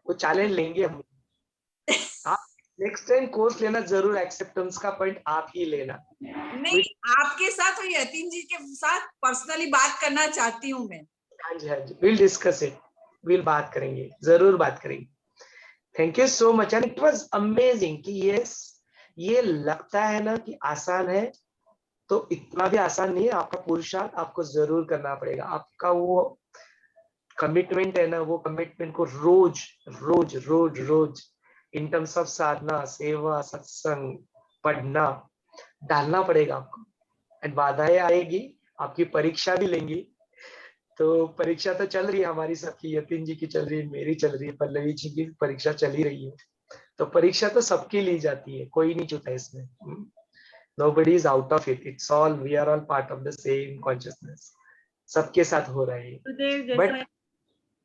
वो चैलेंज लेंगे हम। आप नेक्स्ट टाइम कोर्स लेना जरूर, एक्सेप्टेंस का पॉइंट आप ही लेना। नहीं, आपके साथ और यतीन जी के साथ पर्सनली बात करना चाहती हूँ मैं। हाँ जी, विल डिस्कस इट, विल बात करेंगे, जरूर बात करेंगे। Thank you so much, and it was amazing कि यस, ये लगता है ना कि आसान है, तो इतना भी आसान नहीं है। आपका पुरुषार्थ आपको जरूर करना पड़ेगा। आपका वो कमिटमेंट है ना, वो कमिटमेंट को रोज रोज रोज रोज इन टर्म्स ऑफ साधना, सेवा, सत्संग, पढ़ना डालना पड़ेगा आपको। एंड बाधाएं आएगी, आपकी परीक्षा भी लेंगी। तो परीक्षा तो चल रही है हमारी सबकी, यतीन जी की चल रही है, मेरी चल रही है, पल्लवी जी की परीक्षा चल ही रही है। तो परीक्षा तो सबकी ली जाती है, कोई नहीं छूटा इसमें। Nobody is out of it. It's all, we are all part of the same consciousness. सबके साथ हो रहा है। गुरुदेव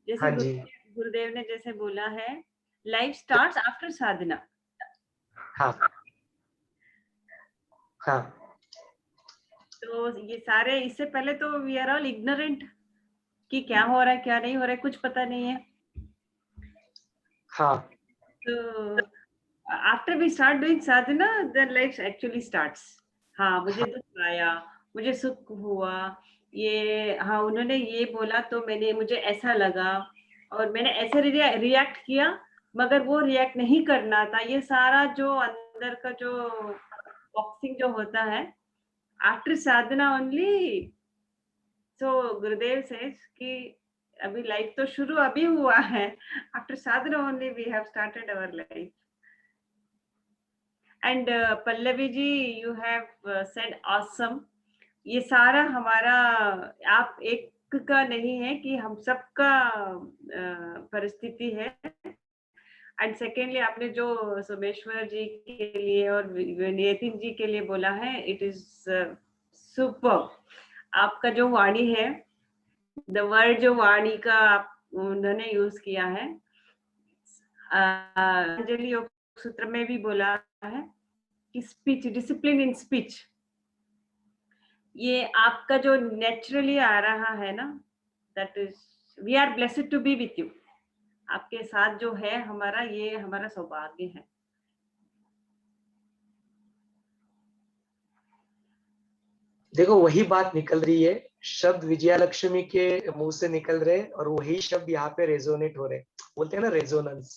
जैसे हाँ जी, गुरुदेव ने जैसे बोला है, लाइफ स्टार्ट्स आफ्टर साधना। हाँ हाँ। तो ये सारे, इससे पहले तो वी आर ऑल इग्नोरेंट कि क्या हो रहा है क्या नहीं हो रहा है, कुछ पता नहीं है। हाँ, तो after we start doing sadhana, then life actually starts. हाँ, मुझे दुख आया, मुझे सुख हुआ, ये हाँ उन्होंने ये बोला तो मुझे ऐसा लगा और मैंने ऐसे रिएक्ट किया, मगर वो रिएक्ट नहीं करना था। ये सारा जो अंदर का जो बॉक्सिंग जो होता है, आफ्टर साधना ओनली। सो गुरुदेव सेज कि अभी लाइफ तो शुरू अभी हुआ है, after sadhana only we have started our life. And Pallavi ji, you have said awesome. ये सारा हमारा, आप एक का नहीं है कि हम सबका परिस्थिति है। एंड सेकेंडली आपने जो सोमेश्वर जी के लिए और नितिन जी के लिए बोला है, इट इज सुपर। आपका जो वाणी है, द वर्ड जो वाणी का उन्होंने यूज किया है, अंजलि योग सूत्र में भी बोला है कि स्पीच, डिसिप्लिन इन स्पीच, ये आपका जो नेचुरली आ रहा है ना, that is, we are blessed to be with you. आपके साथ जो है हमारा, ये हमारा सौभाग्य है। देखो वही बात निकल रही है, शब्द विजया लक्ष्मी के मुंह से निकल रहे और वही शब्द यहाँ पे रेजोनेट हो रहे, बोलते हैं ना रेजोनेंस,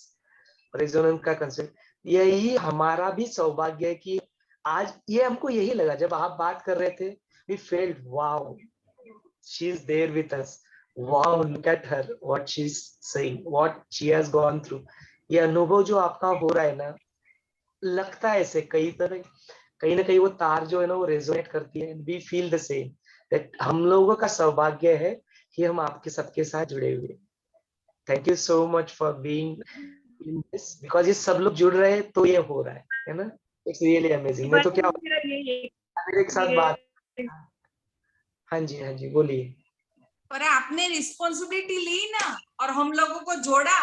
रेजोनेंस का कंसेप्ट। यही हमारा भी सौभाग्य है कि आज ये हमको यही लगा जब आप बात कर रहे थे, we felt wow, she is there with us, wow look at her, what she is saying, what she has gone through. ये अनुभव जो आपका हो रहा है ना, लगता है ऐसे कहीं ना कहीं वो तार जो है ना वो रेजोनेट करती है, we feel the same that हम लोगों का सौभाग्य है कि हम आपके सबके साथ जुड़े हुए। Thank you so much for being in this, because ये सब लोग जुड़ रहे हैं तो ये हो रहा है ना, इट्स रियली अमेजिंग। मैं तो क्या मेरे के साथ बात, हाँ जी बोलिए। पर आपने रिस्पॉन्सिबिलिटी ली ना और हम लोगों को जोड़ा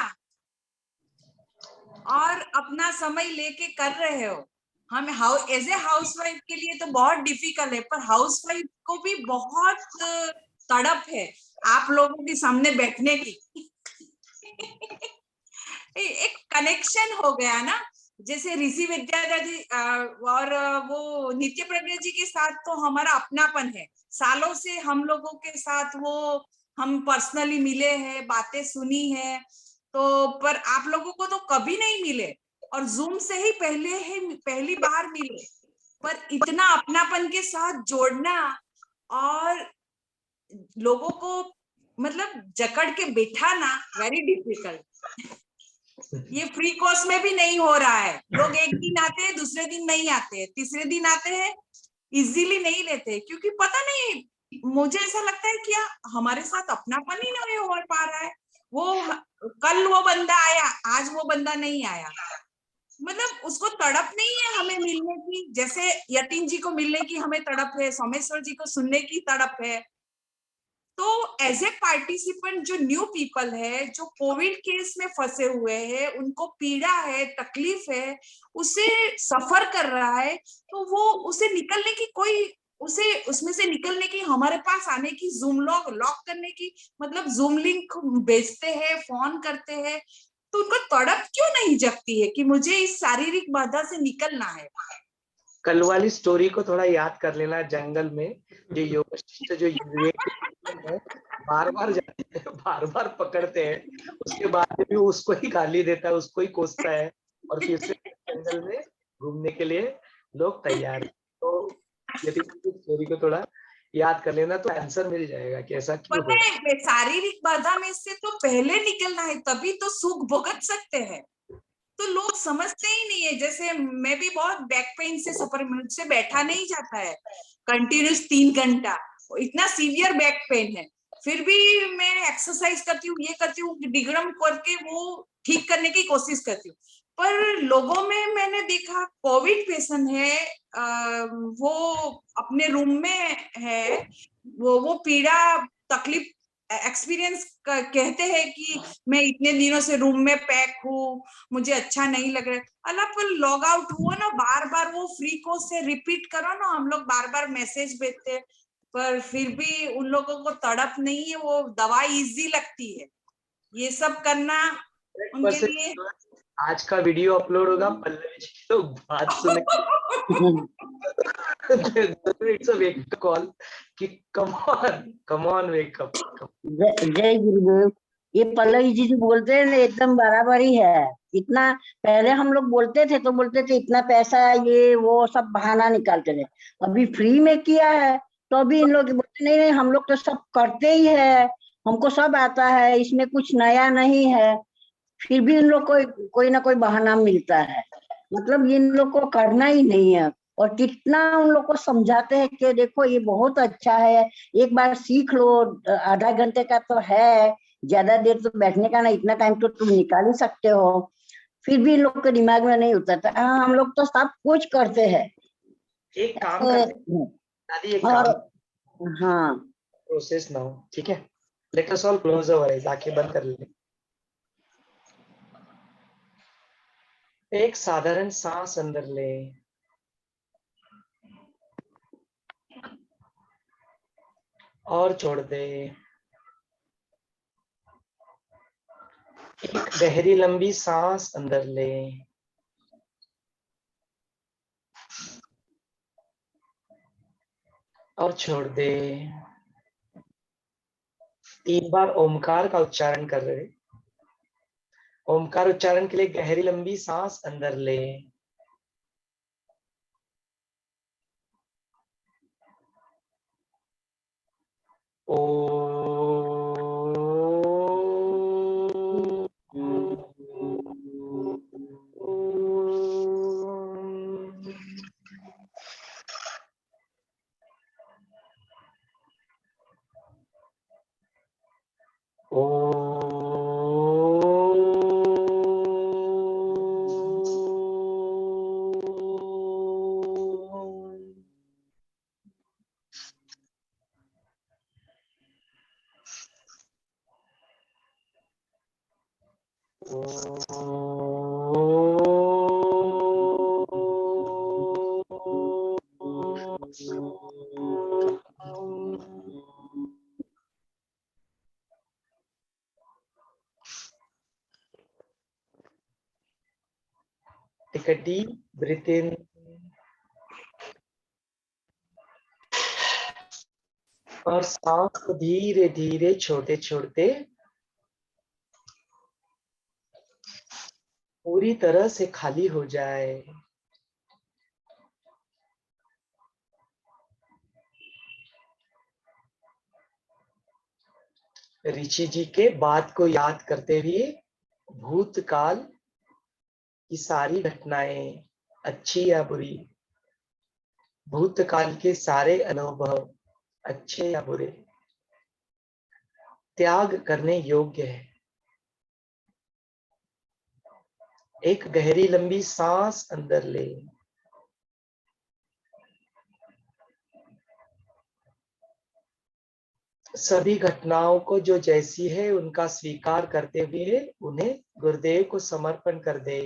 और अपना समय लेके कर रहे हो। हम एज ए हाउसवाइफ के लिए तो बहुत डिफिकल्ट है, पर हाउसवाइफ को भी बहुत तड़प है आप लोगों के सामने बैठने की। एक कनेक्शन हो गया ना, जैसे ऋषि विद्याधर जी और वो नित्य प्रज्ञा जी के साथ तो हमारा अपनापन है, सालों से हम लोगों के साथ वो हम पर्सनली मिले हैं, बातें सुनी है, तो पर आप लोगों को तो कभी नहीं मिले और जूम से ही पहली बार मिले, पर इतना अपनापन के साथ जोड़ना और लोगों को मतलब जकड़ के बैठाना वेरी डिफिकल्ट। ये फ्री कोर्स में भी नहीं हो रहा है, लोग एक दिन आते हैं, दूसरे दिन नहीं आते, तीसरे दिन आते हैं, इजीली नहीं लेते, क्योंकि पता नहीं, मुझे ऐसा लगता है कि हमारे साथ अपनापन ही नहीं हो पा रहा है। वो कल वो बंदा आया, आज वो बंदा नहीं आया, मतलब उसको तड़प नहीं है हमें मिलने की, जैसे यतीन जी को मिलने की हमें तड़प है, सोमेश्वर जी को सुनने की तड़प है। तो एज ए पार्टिसिपेंट जो न्यू पीपल है, जो कोविड केस में फंसे हुए हैं, उनको पीड़ा है, तकलीफ है, उसे सफर कर रहा है, तो वो उसे निकलने की उसे उसमें से निकलने की, हमारे पास आने की, जूम लॉक करने की, मतलब जूम लिंक भेजते हैं, फोन करते हैं, तो उनको तड़प क्यों नहीं जगती है कि मुझे इस शारीरिक बाधा से निकलना है। कल वाली स्टोरी को थोड़ा याद कर लेना, जंगल में जो योग वशिष्ठ जो है बार जाते हैं, बार पकड़ते हैं, उसके बाद भी उसको ही गाली देता है, उसको ही कोसता है, और फिर से जंगल में घूमने के लिए लोग तैयार हैं। तो यदि स्टोरी को थोड़ा याद कर लेना तो आंसर मिल जाएगा कि ऐसा क्यों पता है, शारीरिक बाधा में से तो पहले निकलना है, तभी तो सुख भुगत सकते हैं। तो लोग समझते ही नहीं है। जैसे मैं भी बहुत बैक पेन से सफर, मुझसे बैठा नहीं जाता है कंटिन्यूस 3 घंटा, इतना सीवियर बैक पेन है, फिर भी मैं एक्सरसाइज करती हूँ, ये करती हूँ, डिग्रम करके वो ठीक करने की कोशिश करती हूँ। पर लोगों में मैंने देखा कोविड पेशेंट है, वो अपने रूम में है, वो पीड़ा तकलीफ एक्सपीरियंस कहते हैं कि मैं इतने दिनों से रूम में पैक हूँ, मुझे अच्छा नहीं लग रहा है। अल्लाह पर लॉग आउट हुआ ना, बार वो फ्री कोर्स से रिपीट करो ना, हम लोग बार मैसेज भेजते हैं, पर फिर भी उन लोगों को तड़प नहीं है, वो दवा इजी लगती है, ये सब करना उनके लिए। आज का वीडियो अपलोड होगा, पल्लवी जी की तो बात सुने इट्स अ वेक कॉल कि कम ऑन वेक अप। जय गुरुदेव। ये पल्लवी जी जो बोलते हैं ना एकदम बराबर ही है। इतना पहले हम लोग बोलते थे तो बोलते थे इतना पैसा ये वो सब बहाना निकालते थे, अभी फ्री में किया है तो अभी इन लोग बोलते नहीं हम लोग तो सब करते ही है, हमको सब आता है, इसमें कुछ नया नहीं है, फिर भी इन लोग को कोई ना कोई बहाना मिलता है। मतलब इन लोग को करना ही नहीं है, और कितना उन लोग को समझाते हैं कि देखो ये बहुत अच्छा है, एक बार सीख लो, आधा घंटे का तो है, ज्यादा देर तो बैठने का ना, इतना टाइम तो तुम निकाल ही सकते हो। फिर भी इन लोग के दिमाग में नहीं उतरता। हाँ, हम लोग तो सब कुछ करते हैं। एक काम करते हैं दादी, एक और काम, हाँ, प्रोसेस ना हो, ठीक है? लेट अस ऑल क्लोज अवर आईज, आंखें बंद कर ले। एक साधारण सांस अंदर ले और छोड़ दे। एक गहरी लंबी सांस अंदर ले और छोड़ दे। 3 बार ओमकार का उच्चारण कर रहे। ओमकार उच्चारण के लिए गहरी लंबी सांस अंदर ले ओ। Take a deep breath in और सांस को धीरे धीरे छोड़ते छोड़ते पूरी तरह से खाली हो जाए। ऋषि जी के बात को याद करते हुए भूतकाल की सारी घटनाएं, अच्छी या बुरी, भूतकाल के सारे अनुभव, अच्छे या बुरे, त्याग करने योग्य है। एक गहरी लंबी सांस अंदर ले सभी घटनाओं को जो जैसी है उनका स्वीकार करते हुए उन्हें गुरुदेव को समर्पण कर दे।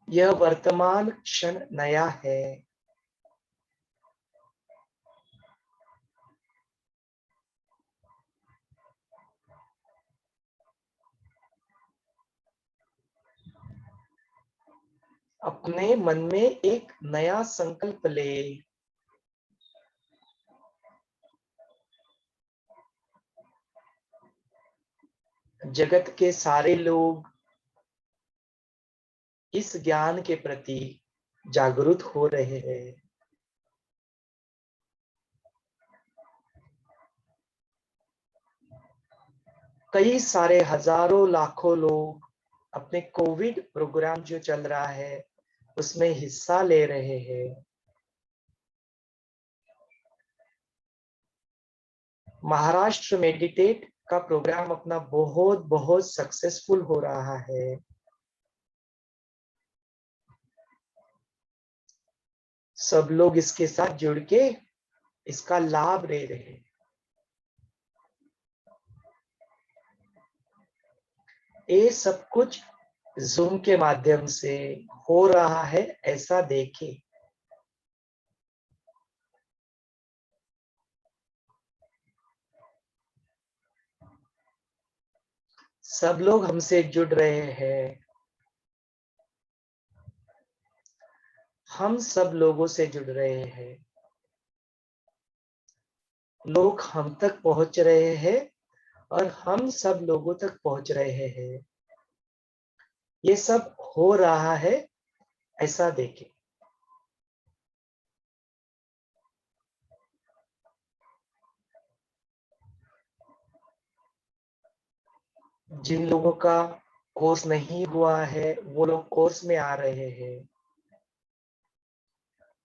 यह वर्तमान क्षण नया है। अपने मन में एक नया संकल्प ले। जगत के सारे लोग इस ज्ञान के प्रति जागरूक हो रहे हैं। कई सारे हजारों लाखों लोग अपने कोविड प्रोग्राम जो चल रहा है उसमें हिस्सा ले रहे हैं। महाराष्ट्र मेडिटेट का प्रोग्राम अपना बहुत बहुत सक्सेसफुल हो रहा है। सब लोग इसके साथ जुड़ के इसका लाभ ले रहे हैं। ये सब कुछ जूम के माध्यम से हो रहा है, ऐसा देखें। सब लोग हमसे जुड़ रहे हैं। हम सब लोगों से जुड़ रहे हैं। लोग हम तक पहुंच रहे हैं और हम सब लोगों तक पहुंच रहे हैं। ये सब हो रहा है, ऐसा देखें। जिन लोगों का कोर्स नहीं हुआ है वो लोग कोर्स में आ रहे हैं।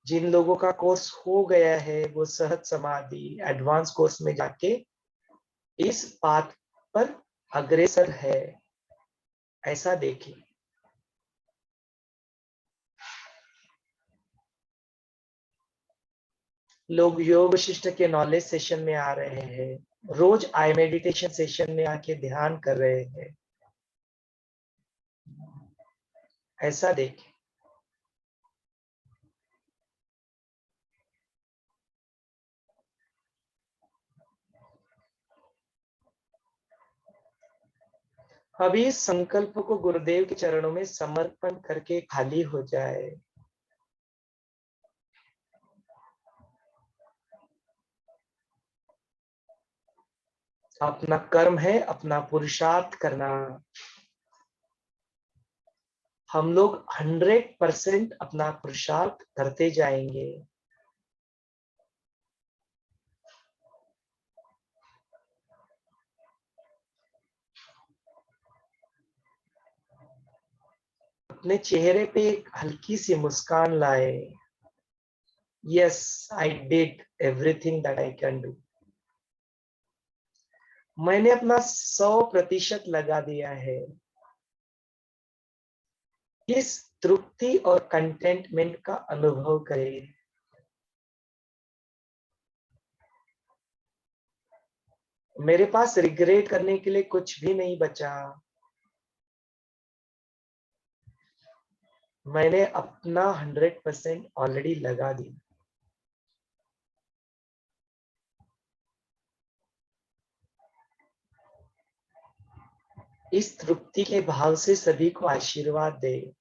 जिन लोगों का कोर्स हो गया है वो सहज समाधि एडवांस कोर्स में जाके इस पाथ पर अग्रसर है, ऐसा देखें। लोग योग वशिष्ठ के नॉलेज सेशन में आ रहे हैं, रोज आई मेडिटेशन सेशन में आके ध्यान कर रहे हैं, ऐसा देखें। अभी इस संकल्प को गुरुदेव के चरणों में समर्पण करके खाली हो जाए। अपना कर्म है, अपना पुरुषार्थ करना। हम लोग 100% अपना पुरुषार्थ करते जाएंगे। अपने चेहरे पे एक हल्की सी मुस्कान लाए। Yes, I did everything that I can do. मैंने अपना 100% लगा दिया है। इस तृप्ति और कंटेंटमेंट का अनुभव करें। मेरे पास रिग्रेट करने के लिए कुछ भी नहीं बचा। मैंने अपना 100% ऑलरेडी लगा दिया। इस तृप्ति के भाव से सभी को आशीर्वाद दे।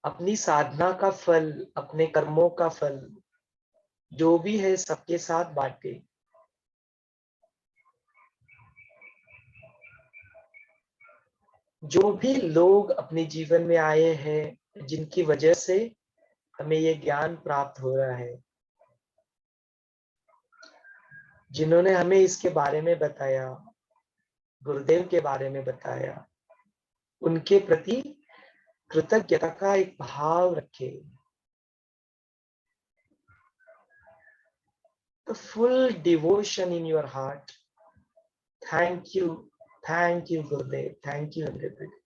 अपनी साधना का फल, अपने कर्मों का फल जो भी है सबके साथ बांटे। जो भी लोग अपने जीवन में आए हैं जिनकी वजह से हमें ये ज्ञान प्राप्त हो रहा है, जिन्होंने हमें इसके बारे में बताया, गुरुदेव के बारे में बताया, उनके प्रति कृतज्ञता का एक भाव रखे। The full devotion in your heart. Thank you Gurudev, thank you everybody.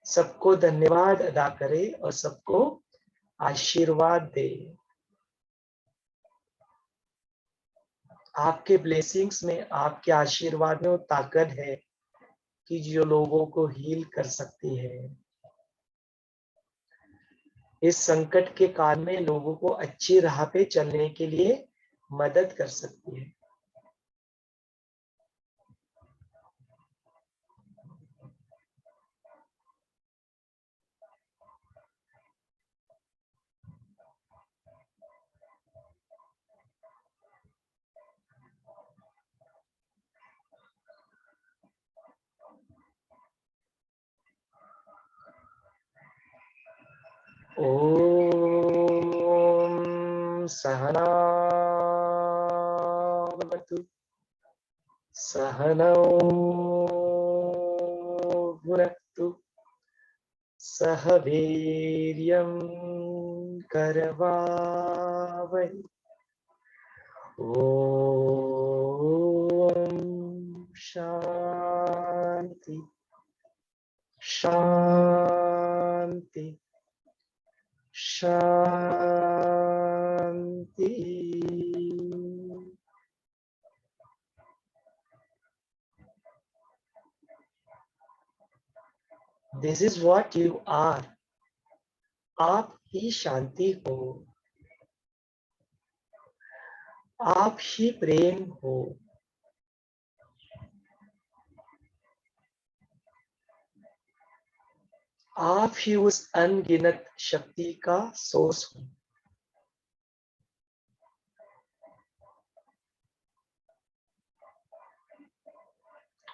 सबको धन्यवाद अदा करे और सबको आशीर्वाद दे। आपके ब्लेसिंग्स में, आपके आशीर्वाद में वो ताकत है कि जो लोगों को हील कर सकती है। इस संकट के काल में लोगों को अच्छी राह पे चलने के लिए मदद कर सकती है। ओम सहना भवतु सहनौ भुनक्तु सह वीर्यं करवावहै। ओम शांति शांति शांति। This is what you are. आप ही शांति हो, आप ही प्रेम हो। आप ही उस अनगिनत शक्ति का सोर्स हो।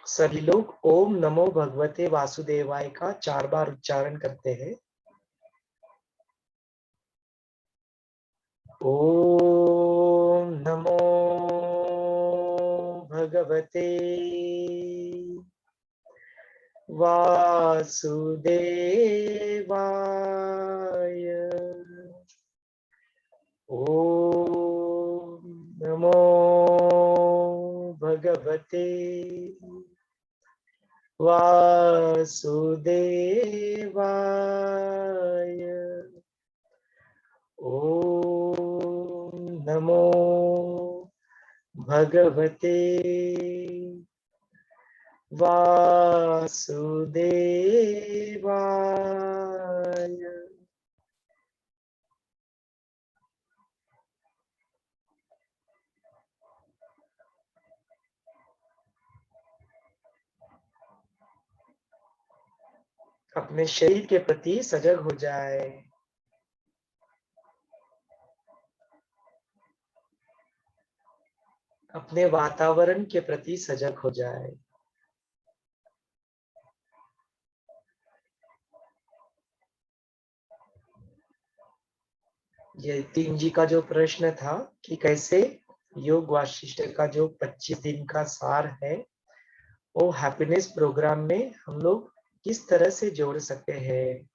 सभी लोग ओम नमो भगवते वासुदेवाय का 4 बार उच्चारण करते हैं। ओम नमो भगवते वासुदेवाय। ओम नमो भगवते वासुदेवाय। ओम नमो भगवते वासुदेवाय। अपने शरीर के प्रति सजग हो जाए। अपने वातावरण के प्रति सजग हो जाए। ये तीन जी का जो प्रश्न था कि कैसे योग वाशिष्ठ का जो 25 दिन का सार है वो हैप्पीनेस प्रोग्राम में हम लोग किस तरह से जोड़ सकते हैं,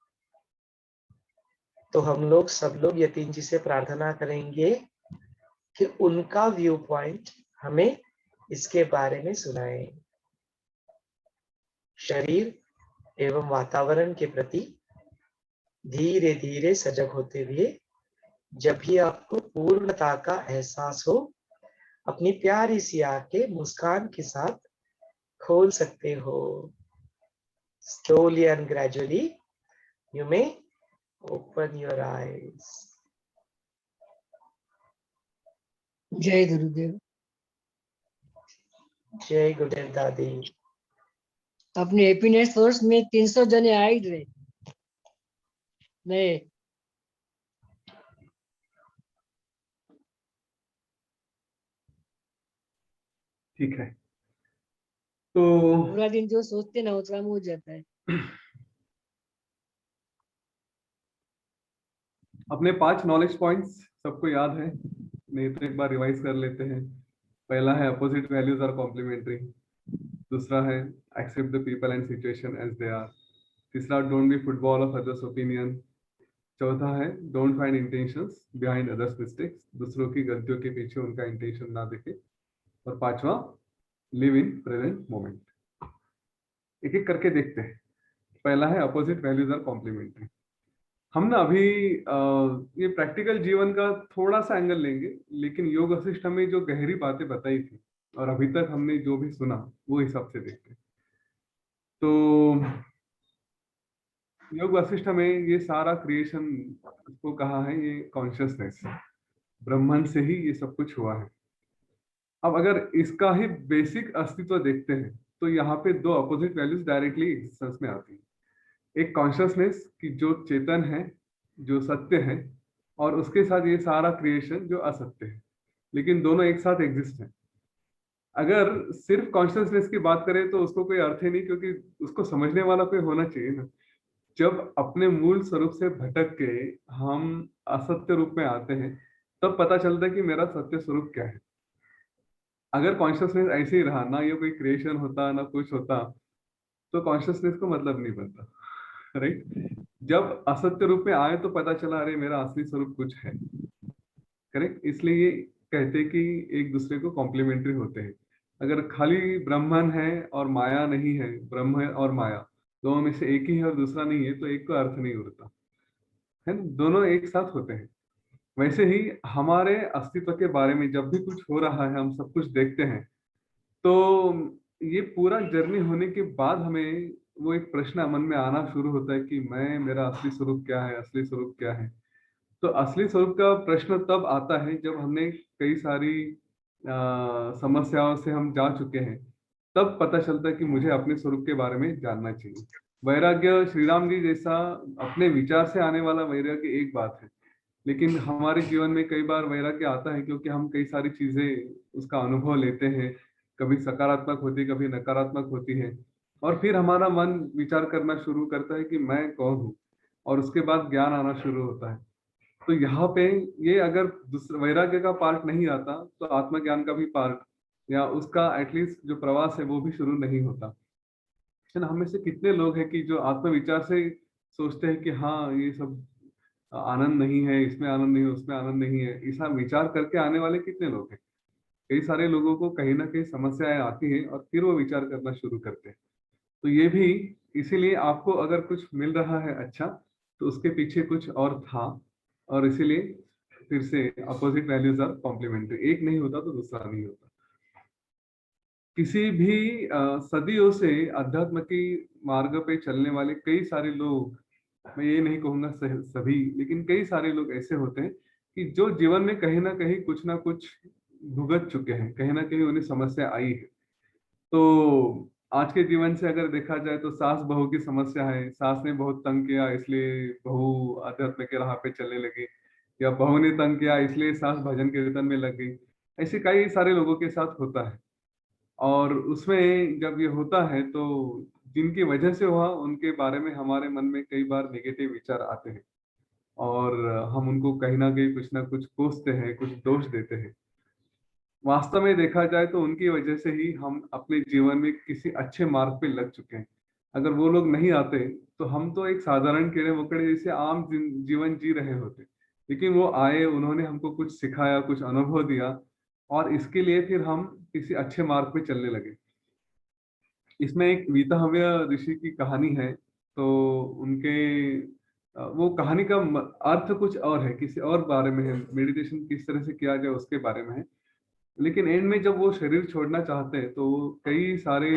तो हम लोग सब लोग यतीन जी से प्रार्थना करेंगे कि उनका व्यू पॉइंट हमें इसके बारे में सुनाएं। शरीर एवं वातावरण के प्रति धीरे धीरे सजग होते हुए जब भी आपको पूर्णता का एहसास हो, अपनी प्यारी सी आंखें मुस्कान के साथ खोल सकते हो। Slowly and gradually you may open your eyes. जय गुरुदेव। जय गुरुदेव दादी। अपने हैप्पीनेस फोर्स में 300 जने आ ही रहे नए। ठीक है, तो पूरा दिन जो सोचते ना वो काम हो जाता है। अपने 5 नॉलेज पॉइंट्स सबको याद है? नहीं तो एक बार रिवाइज कर लेते हैं। पहला है अपोजिट वैल्यूज आर कॉम्प्लीमेंट्री। दूसरा है accept the people and situation as they are. तीसरा don't be football of others opinion. चौथा है don't find intentions behind others mistakes. दूसरों की गलतियों के पीछे उनका इंटेंशन ना देखे। और पांचवा लिव इन प्रेजेंट मोमेंट। एक एक करके देखते हैं। पहला है अपोजिट वैल्यूज आर कॉम्प्लीमेंट्री। हम ना अभी ये प्रैक्टिकल जीवन का थोड़ा सा एंगल लेंगे, लेकिन योग वशिष्ठ में जो गहरी बातें बताई थी और अभी तक हमने जो भी सुना वो हिसाब से देखते हैं। तो योग वशिष्ठ में ये सारा क्रिएशन को कहा है ये कॉन्शियसनेस, ब्रह्मांड से ही ये सब कुछ हुआ है। अब अगर इसका ही बेसिक अस्तित्व देखते हैं तो यहाँ पे दो अपोजिट वैल्यूज डायरेक्टली एग्जिस्टेंस में आती है। एक कॉन्शियसनेस की जो चेतन है, जो सत्य है, और उसके साथ ये सारा क्रिएशन जो असत्य है, लेकिन दोनों एक साथ एग्जिस्ट है। अगर सिर्फ कॉन्शियसनेस की बात करें तो उसको कोई अर्थ ही नहीं, क्योंकि उसको समझने वाला कोई होना चाहिए ना। जब अपने मूल स्वरूप से भटक के हम असत्य रूप में आते हैं तब पता चलता है कि मेरा सत्य स्वरूप क्या है। अगर कॉन्शियसनेस ऐसे ही रहा ना, ये कोई क्रिएशन होता ना कुछ होता, तो कॉन्शियसनेस को मतलब नहीं बनता, राइट। जब असत्य रूप में आए तो पता चला अरे मेरा असली स्वरूप कुछ है, करेक्ट। इसलिए ये कहते कि एक दूसरे को कॉम्प्लीमेंट्री होते हैं। अगर खाली ब्रह्मन है और माया नहीं है, ब्रह्म और माया दोनों में से एक ही है और दूसरा नहीं है, तो एक को अर्थ नहीं उड़ता है ना, दोनों एक साथ होते हैं। वैसे ही हमारे अस्तित्व के बारे में जब भी कुछ हो रहा है, हम सब कुछ देखते हैं, तो ये पूरा जर्नी होने के बाद हमें वो एक प्रश्न मन में आना शुरू होता है कि मैं, मेरा असली स्वरूप क्या है, असली स्वरूप क्या है। तो असली स्वरूप का प्रश्न तब आता है जब हमने कई सारी समस्याओं से हम जा चुके हैं, तब पता चलता है कि मुझे अपने स्वरूप के बारे में जानना चाहिए। वैराग्य, श्री राम जी जैसा अपने विचार से आने वाला वैराग्य एक बात है, लेकिन हमारे जीवन में कई बार वैराग्य आता है क्योंकि हम कई सारी चीजें उसका अनुभव लेते हैं, कभी सकारात्मक होती, कभी नकारात्मक होती है, और फिर हमारा मन विचार करना शुरू करता है कि मैं कौन हूँ, और उसके बाद ज्ञान आना शुरू होता है। तो यहाँ पे ये अगर दूसरा वैराग्य का पार्ट नहीं आता तो आत्मज्ञान का भी पार्ट या उसका एटलीस्ट जो प्रवास है वो भी शुरू नहीं होता है ना। हमें से कितने लोग हैं कि जो आत्मविचार से सोचते हैं कि हाँ ये सब आनंद नहीं है, इसमें आनंद नहीं है, उसमें आनंद नहीं है, ऐसा विचार करके आने वाले कितने लोग हैं। कई सारे लोगों को कहीं ना कहीं समस्याएं आती हैं और फिर वो विचार करना शुरू करते हैं। तो ये भी इसीलिए आपको अगर कुछ मिल रहा है अच्छा, तो उसके पीछे कुछ और था, और इसीलिए फिर से अपोजिट वैल्यूज आर कॉम्प्लीमेंट्री। एक नहीं होता तो दूसरा नहीं होता। किसी भी सदियों से अध्यात्म की मार्ग पे चलने वाले कई सारे लोग, मैं ये नहीं कहूंगा सभी, लेकिन कई सारे लोग ऐसे होते हैं कि जो जीवन में कहीं ना कहीं कुछ ना कुछ भुगत चुके हैं, कहीं ना कहीं उन्हें समस्या आई है। तो आज के जीवन से अगर देखा जाए तो सास बहू की समस्या है, सास ने बहुत तंग किया इसलिए बहू अध्यात्म के राह पे चलने लगी, या बहू ने तंग किया इसलिए सास भजन कीर्तन में लग गई। ऐसे कई सारे लोगों के साथ होता है, और उसमें जब ये होता है तो जिनकी वजह से हुआ उनके बारे में हमारे मन में कई बार नेगेटिव विचार आते हैं, और हम उनको कहीं ना कहीं कुछ ना कुछ कोसते हैं, कुछ दोष देते हैं। वास्तव में देखा जाए तो उनकी वजह से ही हम अपने जीवन में किसी अच्छे मार्ग पे लग चुके हैं। अगर वो लोग नहीं आते तो हम तो एक साधारण कीड़े मकोड़े जैसे आम जीवन जी रहे होते, लेकिन वो आए, उन्होंने हमको कुछ सिखाया, कुछ अनुभव दिया, और इसके लिए फिर हम किसी अच्छे मार्ग पे चलने लगे। इसमें एक वीतहव्य ऋषि की कहानी है। तो उनके वो कहानी का अर्थ कुछ और है, किसी और बारे में है, मेडिटेशन किस तरह से किया जाए उसके बारे में है। लेकिन एंड में जब वो शरीर छोड़ना चाहते हैं तो वो कई सारे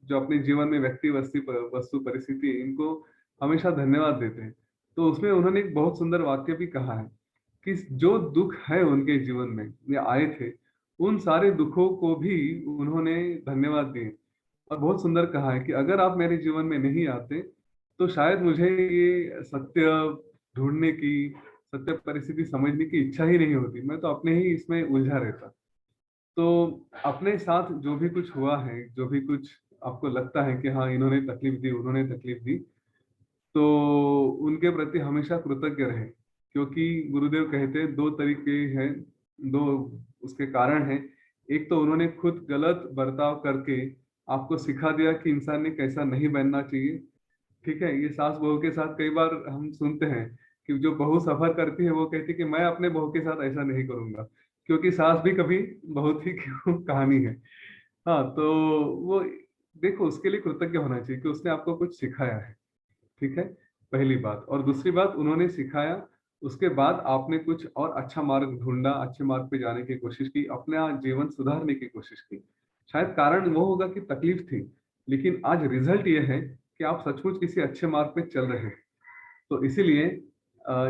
जो अपने जीवन में व्यक्ति वस्तु परिस्थिति इनको हमेशा धन्यवाद देते हैं। तो उसमें उन्होंने एक बहुत सुंदर वाक्य भी कहा है कि जो दुख है उनके जीवन में या आए थे, उन सारे दुखों को भी उन्होंने धन्यवाद दिए, और बहुत सुंदर कहा है कि अगर आप मेरे जीवन में नहीं आते तो शायद मुझे ये सत्य ढूंढने की, सत्य परिस्थिति समझने की इच्छा ही नहीं होती, मैं तो अपने ही इसमें उलझा रहता। तो अपने साथ जो भी कुछ हुआ है, जो भी कुछ आपको लगता है कि हाँ इन्होंने तकलीफ दी, उन्होंने तकलीफ दी, तो उनके प्रति हमेशा कृतज्ञ रहे, क्योंकि गुरुदेव कहते हैं दो तरीके हैं, दो उसके कारण हैं। एक तो उन्होंने खुद गलत बर्ताव करके आपको सिखा दिया कि इंसान ने कैसा नहीं बनना चाहिए। ठीक है, ये सास बहू के साथ कई बार हम सुनते हैं कि जो बहू सफर करती है वो कहती है कि मैं अपने बहू के साथ ऐसा नहीं करूंगा, क्योंकि सास भी कभी बहुत ही कहानी है। हाँ, तो वो देखो उसके लिए कृतज्ञ होना चाहिए कि उसने आपको कुछ सिखाया है। ठीक है, पहली बात। और दूसरी बात, उन्होंने सिखाया, उसके बाद आपने कुछ और अच्छा मार्ग ढूंढा, अच्छे मार्ग पे जाने की कोशिश की, अपना जीवन सुधारने की कोशिश की। शायद कारण वो होगा कि तकलीफ थी, लेकिन आज रिजल्ट ये है कि आप सचमुच किसी अच्छे मार्ग पे चल रहे हैं। तो इसीलिए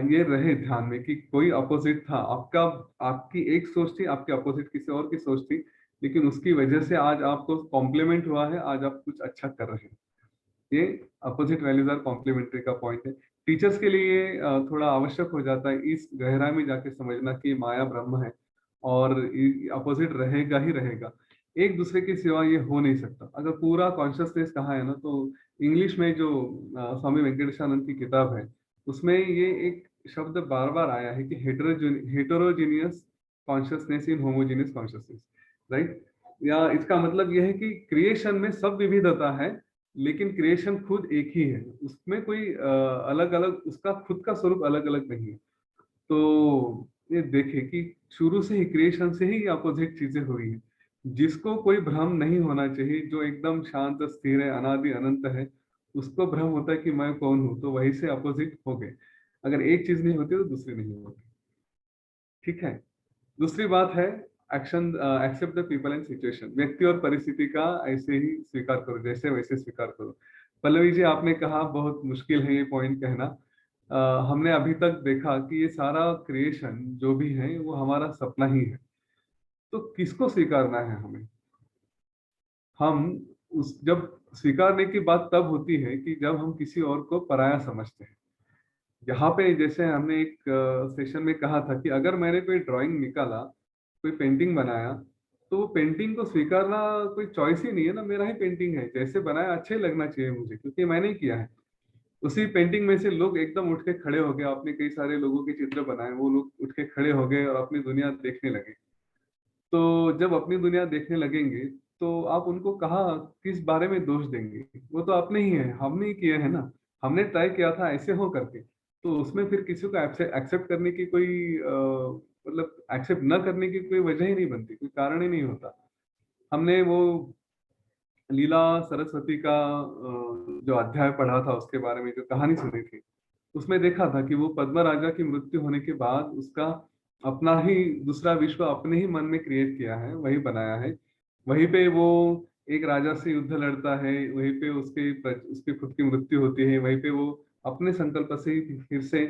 ये रहे ध्यान में कि कोई अपोजिट था आपका, आपकी एक सोच थी, आपके अपोजिट किसी और की सोच थी, लेकिन उसकी वजह से आज आपको कॉम्प्लीमेंट हुआ है, आज आप कुछ अच्छा कर रहे हैं। ये अपोजिट वैल्यूज आर कॉम्प्लीमेंट्री का पॉइंट है। टीचर्स के लिए थोड़ा आवश्यक हो जाता है इस गहराई में जाके समझना कि माया ब्रह्म है और अपोजिट रहेगा ही रहेगा, एक दूसरे की सिवा ये हो नहीं सकता। अगर पूरा कॉन्शियसनेस कहा है ना, तो इंग्लिश में जो स्वामी वेंकटेशानंद की किताब है उसमें ये एक शब्द बार बार आया है कि heterogeneous consciousness in homogeneous consciousness, right. या इसका मतलब यह है कि क्रिएशन में सब विविधता है, लेकिन क्रिएशन खुद एक ही है, उसमें कोई अलग अलग, उसका खुद का स्वरूप अलग अलग नहीं है। तो ये देखे कि शुरू से ही क्रिएशन से ही अपोजिट चीजें हुई है, जिसको कोई भ्रम नहीं होना चाहिए, जो एकदम शांत स्थिर है, अनादि अनंत है, उसको भ्रम होता है कि मैं कौन हूँ, तो वही से अपोजिट हो गए। अगर एक चीज नहीं होती तो दूसरी नहीं होती। ठीक है, दूसरी बात है action, accept the people and situation. व्यक्ति और परिस्थिति का ऐसे ही स्वीकार करो, जैसे वैसे स्वीकार करो। पल्लवी जी, आपने कहा बहुत मुश्किल है ये पॉइंट कहना। हमने अभी तक देखा कि ये सारा क्रिएशन जो भी है वो हमारा सपना ही है। तो किसको स्वीकारना है हमें? हम उस जब स्वीकारने की बात तब होती है कि जब हम किसी और को पराया समझते हैं। यहाँ पे जैसे हमने एक सेशन में कहा था कि अगर मैंने कोई ड्राइंग निकाला, कोई पेंटिंग बनाया, तो वो पेंटिंग को स्वीकारना कोई चॉइस ही नहीं है ना, मेरा ही पेंटिंग है, जैसे बनाया अच्छा ही लगना चाहिए मुझे, क्योंकि मैंने ही किया है। उसी पेंटिंग में से लोग एकदम उठ के खड़े हो गए, आपने कई सारे लोगों के चित्र बनाए, वो लोग उठ के खड़े हो गए और अपनी दुनिया देखने लगे। तो जब अपनी दुनिया देखने लगेंगे तो आप उनको कहा किस बारे में दोष देंगे? वो तो अपने ही है, हमने ही किए हैं ना, हमने ट्राई किया था ऐसे हो करके। तो उसमें फिर किसी को एक्सेप्ट करने की कोई मतलब एक्सेप्ट न करने की कोई वजह ही नहीं बनती, कोई कारण ही नहीं होता। हमने वो लीला सरस्वती का जो अध्याय पढ़ा था, उसके बारे में जो कहानी सुनी थी, उसमें देखा था कि वो पद्म राजा की मृत्यु होने के बाद उसका अपना ही दूसरा विश्व अपने ही मन में क्रिएट किया है, वही बनाया है। वहीं पे वो एक राजा से युद्ध लड़ता है, वहीं पे उसकी खुद की मृत्यु होती है, वहीं पे वो अपने संकल्प से ही फिर से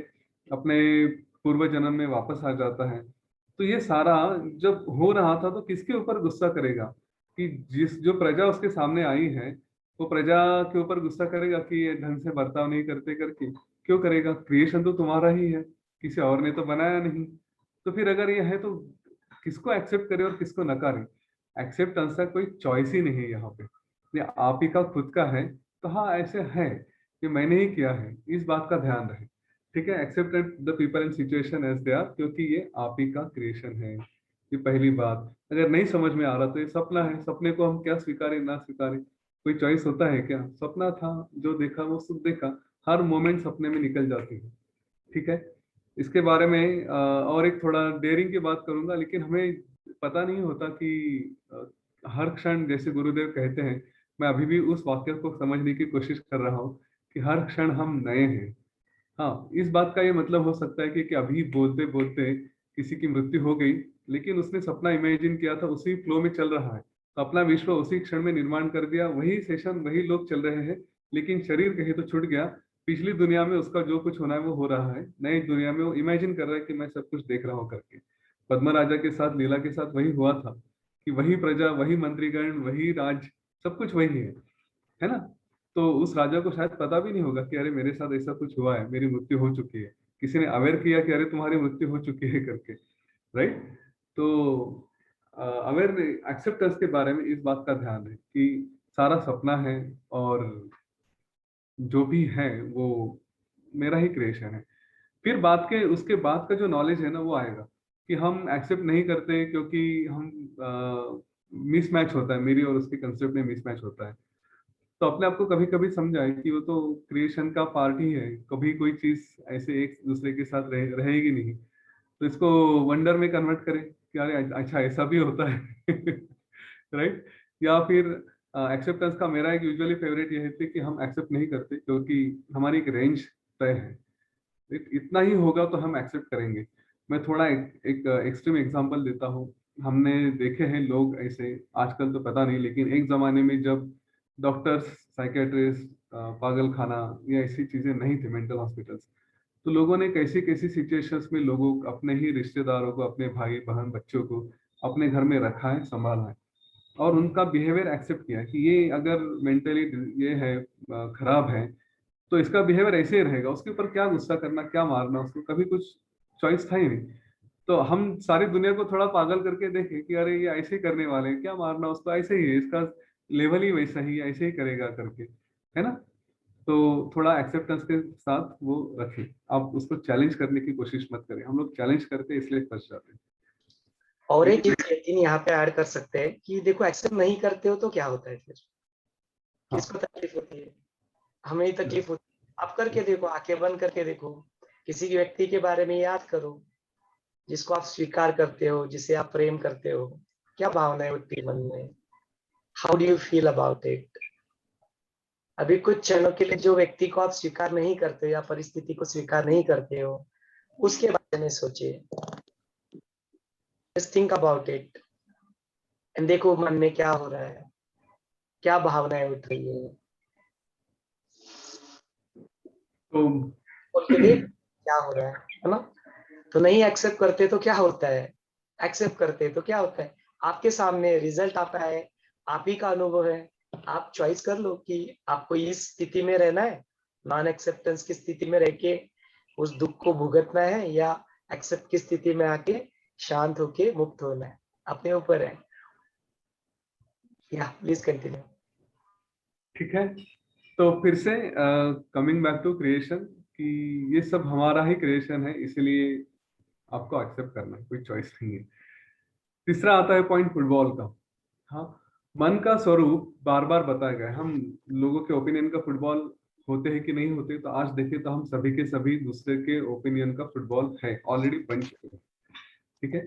अपने पूर्व जन्म में वापस आ जाता है। तो ये सारा जब हो रहा था तो किसके ऊपर गुस्सा करेगा कि जो प्रजा उसके सामने आई है, वो प्रजा के ऊपर गुस्सा करेगा कि ये ढंग से बर्ताव नहीं करते करके? क्यों करेगा? क्रिएशन तो तुम्हारा ही है, किसी और ने तो बनाया नहीं। तो फिर अगर ये है तो किसको एक्सेप्ट करे और किसको नकारे? एक्सेप्टेंस का कोई चॉइस ही नहीं है यहाँ पे, ये आप ही का खुद का है। तो हाँ, ऐसे है कि मैंने ही किया है, इस बात का ध्यान रहे। ठीक है, accept the people and situation as they are, क्योंकि ये आप ही का क्रिएशन है। ये पहली बात। अगर नहीं समझ में आ रहा तो ये सपना है, सपने को हम क्या स्वीकारें ना स्वीकारें, कोई चॉइस होता है क्या? सपना था, जो देखा वो सब देखा, हर मोमेंट सपने में निकल जाती है। ठीक है, इसके बारे में और एक थोड़ा डेयरिंग की बात करूंगा, लेकिन हमें पता नहीं होता कि हर क्षण, जैसे गुरुदेव कहते हैं, मैं अभी भी उस वाक्य को समझने की कोशिश कर रहा हूँ कि हर क्षण हम नए हैं। हाँ, इस बात का ये मतलब हो सकता है कि अभी बोलते बोलते किसी की मृत्यु हो गई, लेकिन उसने सपना इमेजिन किया था, उसी फ्लो में चल रहा है, तो अपना विश्व उसी क्षण में निर्माण कर दिया, वही सेशन वही लोग चल रहे हैं, लेकिन शरीर कहीं तो छूट गया। पिछली दुनिया में उसका जो कुछ होना है वो हो रहा है, नई दुनिया में वो इमेजिन कर रहा है कि मैं सब कुछ देख रहा हूँ करके। पद्म राजा के साथ, लीला के साथ वही हुआ था कि वही प्रजा, वही मंत्रीगण, वही राज, सब कुछ वही है ना? तो उस राजा को शायद पता भी नहीं होगा कि अरे मेरे साथ ऐसा कुछ हुआ है, मेरी मृत्यु हो चुकी है, किसी ने अवेयर किया कि अरे तुम्हारी मृत्यु हो चुकी है करके, राइट? तो अवेयर एक्सेप्टेंस के बारे में इस बात का ध्यान है कि सारा सपना है और जो भी है वो मेरा ही क्रिएशन है। फिर उसके बाद का जो नॉलेज है ना, वो आएगा कि हम एक्सेप्ट नहीं करते क्योंकि हम मिसमैच होता है, मेरी और उसके कंसेप्ट में मिसमैच होता है। तो अपने आप को कभी कभी समझाए कि वो तो क्रिएशन का पार्ट ही है, कभी कोई चीज ऐसे एक दूसरे के साथ रहेगी नहीं। तो इसको वंडर में कन्वर्ट करें कि अरे अच्छा ऐसा भी होता है राइट? या फिर एक्सेप्टेंस का मेरा एक यूजुअली फेवरेट ये है कि हम एक्सेप्ट नहीं करते क्योंकि हमारी एक रेंज तय है, इतना ही होगा तो हम एक्सेप्ट करेंगे। मैं थोड़ा एक एक्सट्रीम एग्जांपल देता हूँ। हमने देखे हैं लोग ऐसे, आजकल तो पता नहीं, लेकिन एक जमाने में जब डॉक्टर्स, साइकेट्रिस्ट, पागल खाना या ऐसी चीजें नहीं थी, मेंटल हॉस्पिटल्स, तो लोगों ने कैसी कैसी सिचुएशंस में लोगों, अपने ही रिश्तेदारों को, अपने भाई बहन बच्चों को अपने घर में रखा है, संभाला है और उनका बिहेवियर एक्सेप्ट किया कि ये अगर मेंटली ये है, खराब है, तो इसका बिहेवियर ऐसे ही रहेगा। उसके ऊपर क्या गुस्सा करना, क्या मारना, उसको कभी कुछ चॉइस था ही नहीं। तो हम सारी दुनिया को थोड़ा पागल करके देखें कि अरे ये ऐसे ही करने वाले हैं, क्या मारना, उसको ऐसे ही है, इसका लेवल ही वैसा ही ऐसे ही करेगा करके, है ना? तो थोड़ा एक्सेप्टेंस के साथ वो रखें, आप उसको चैलेंज करने की कोशिश मत करें। हम लोग चैलेंज करते हैं इसलिए फंस जाते हैं। और एक चीज लेकिन यहाँ पे ऐड कर सकते हैं कि देखो, एक्सेप्ट नहीं करते हो तो क्या होता है फिर? किसको तकलीफ होती है? हमें ही तकलीफ होती है। आप करके देखो, आंखें बंद करके देखो, किसी व्यक्ति के बारे में याद करो जिसको आप स्वीकार करते हो, जिसे आप प्रेम करते हो, क्या भावनाएं उठती मन में? How do you feel about it? अभी कुछ क्षणों के लिए जो व्यक्ति को आप स्वीकार नहीं करते हो या परिस्थिति को स्वीकार नहीं करते हो, उसके बारे में सोचिए, just think about it and देखो मन में क्या हो रहा है, क्या भावनाएं उठ रही है, तो क्या हो रहा है ना? तो नहीं एक्सेप्ट करते तो क्या होता है? एक्सेप्ट करते तो क्या होता है? आपके सामने रिजल्ट आता है, आप ही का अनुभव है, आप चॉइस कर लो कि आपको इस स्थिति में रहना है, नॉन एक्सेप्टेंस की स्थिति में रह के उस दुख को भुगतना है, या एक्सेप्ट की स्थिति में आके शांत होके मुक्त होना है, अपने ऊपर है। या प्लीज कंटिन्यू। ठीक है, तो फिर से कमिंग बैक टू क्रिएशन, कि ये सब हमारा ही क्रिएशन है, इसलिए आपको एक्सेप्ट करना है, कोई चॉइस नहीं है। तीसरा आता है पॉइंट फुटबॉल का। हाँ, मन का स्वरूप बार बार बताया गया है। हम लोगों के ओपिनियन का फुटबॉल होते हैं कि नहीं होते, तो आज देखिए तो हम सभी के सभी दूसरे के ओपिनियन का फुटबॉल है, ऑलरेडी बन चुके हैं। ठीक है,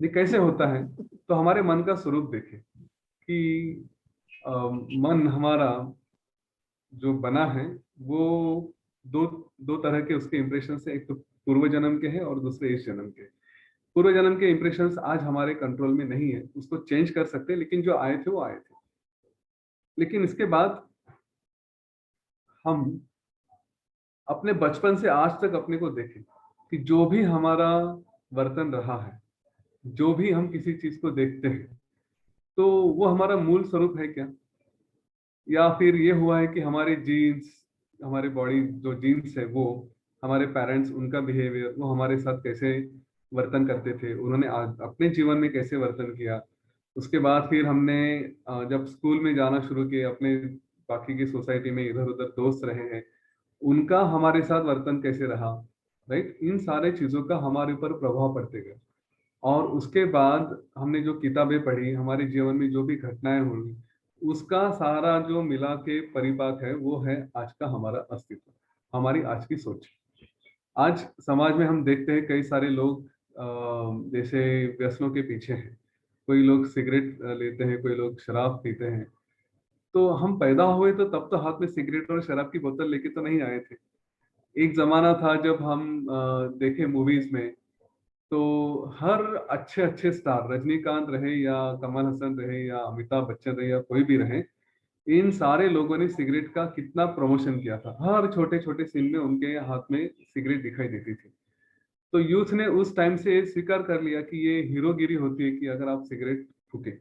ये कैसे होता है? तो हमारे मन का स्वरूप देखें कि मन हमारा जो बना है वो दो दो तरह के उसके इंप्रेशन से, एक तो पूर्व जन्म के हैं और दूसरे इस जन्म के। पूर्व जन्म के इंप्रेशंस आज हमारे कंट्रोल में नहीं है, उसको चेंज कर सकते हैं, लेकिन जो आए थे वो आए थे। लेकिन इसके बाद हम अपने बचपन से आज तक अपने को देखें कि जो भी हमारा वर्तन रहा है, जो भी हम किसी चीज को देखते हैं, तो वो हमारा मूल स्वरूप है क्या? या फिर ये हुआ है कि हमारे जीन्स, हमारे बॉडी जो जीन्स है, वो हमारे पेरेंट्स, उनका बिहेवियर, वो हमारे साथ कैसे वर्तन करते थे, उन्होंने आज अपने जीवन में कैसे वर्तन किया। उसके बाद फिर हमने जब स्कूल में जाना शुरू किया, अपने बाकी की सोसाइटी में इधर उधर दोस्त रहे हैं, उनका हमारे साथ वर्तन कैसे रहा, राइट? इन सारे चीजों का हमारे ऊपर प्रभाव पड़ते गए। और उसके बाद हमने जो किताबें पढ़ी, हमारे जीवन में जो भी घटनाएं हुई, उसका सारा जो मिला के परिपाक है, वो है आज का हमारा अस्तित्व, हमारी आज की सोच। आज समाज में हम देखते हैं कई सारे लोग जैसे व्यसनों के पीछे हैं। कोई लोग सिगरेट लेते हैं, कोई लोग शराब पीते हैं। तो हम पैदा हुए तो तब तो हाथ में सिगरेट और शराब की बोतल लेके तो नहीं आए थे। एक जमाना था जब हम देखे मूवीज में, तो हर अच्छे अच्छे स्टार, रजनीकांत रहे या कमल हसन रहे या अमिताभ बच्चन रहे या कोई भी रहे, इन सारे लोगों ने सिगरेट का कितना प्रमोशन किया था। हर छोटे छोटे सीन में उनके हाथ में सिगरेट दिखाई देती थी। तो यूथ ने उस टाइम से स्वीकार कर लिया कि ये हीरोगिरी होती है कि अगर आप सिगरेट फूके।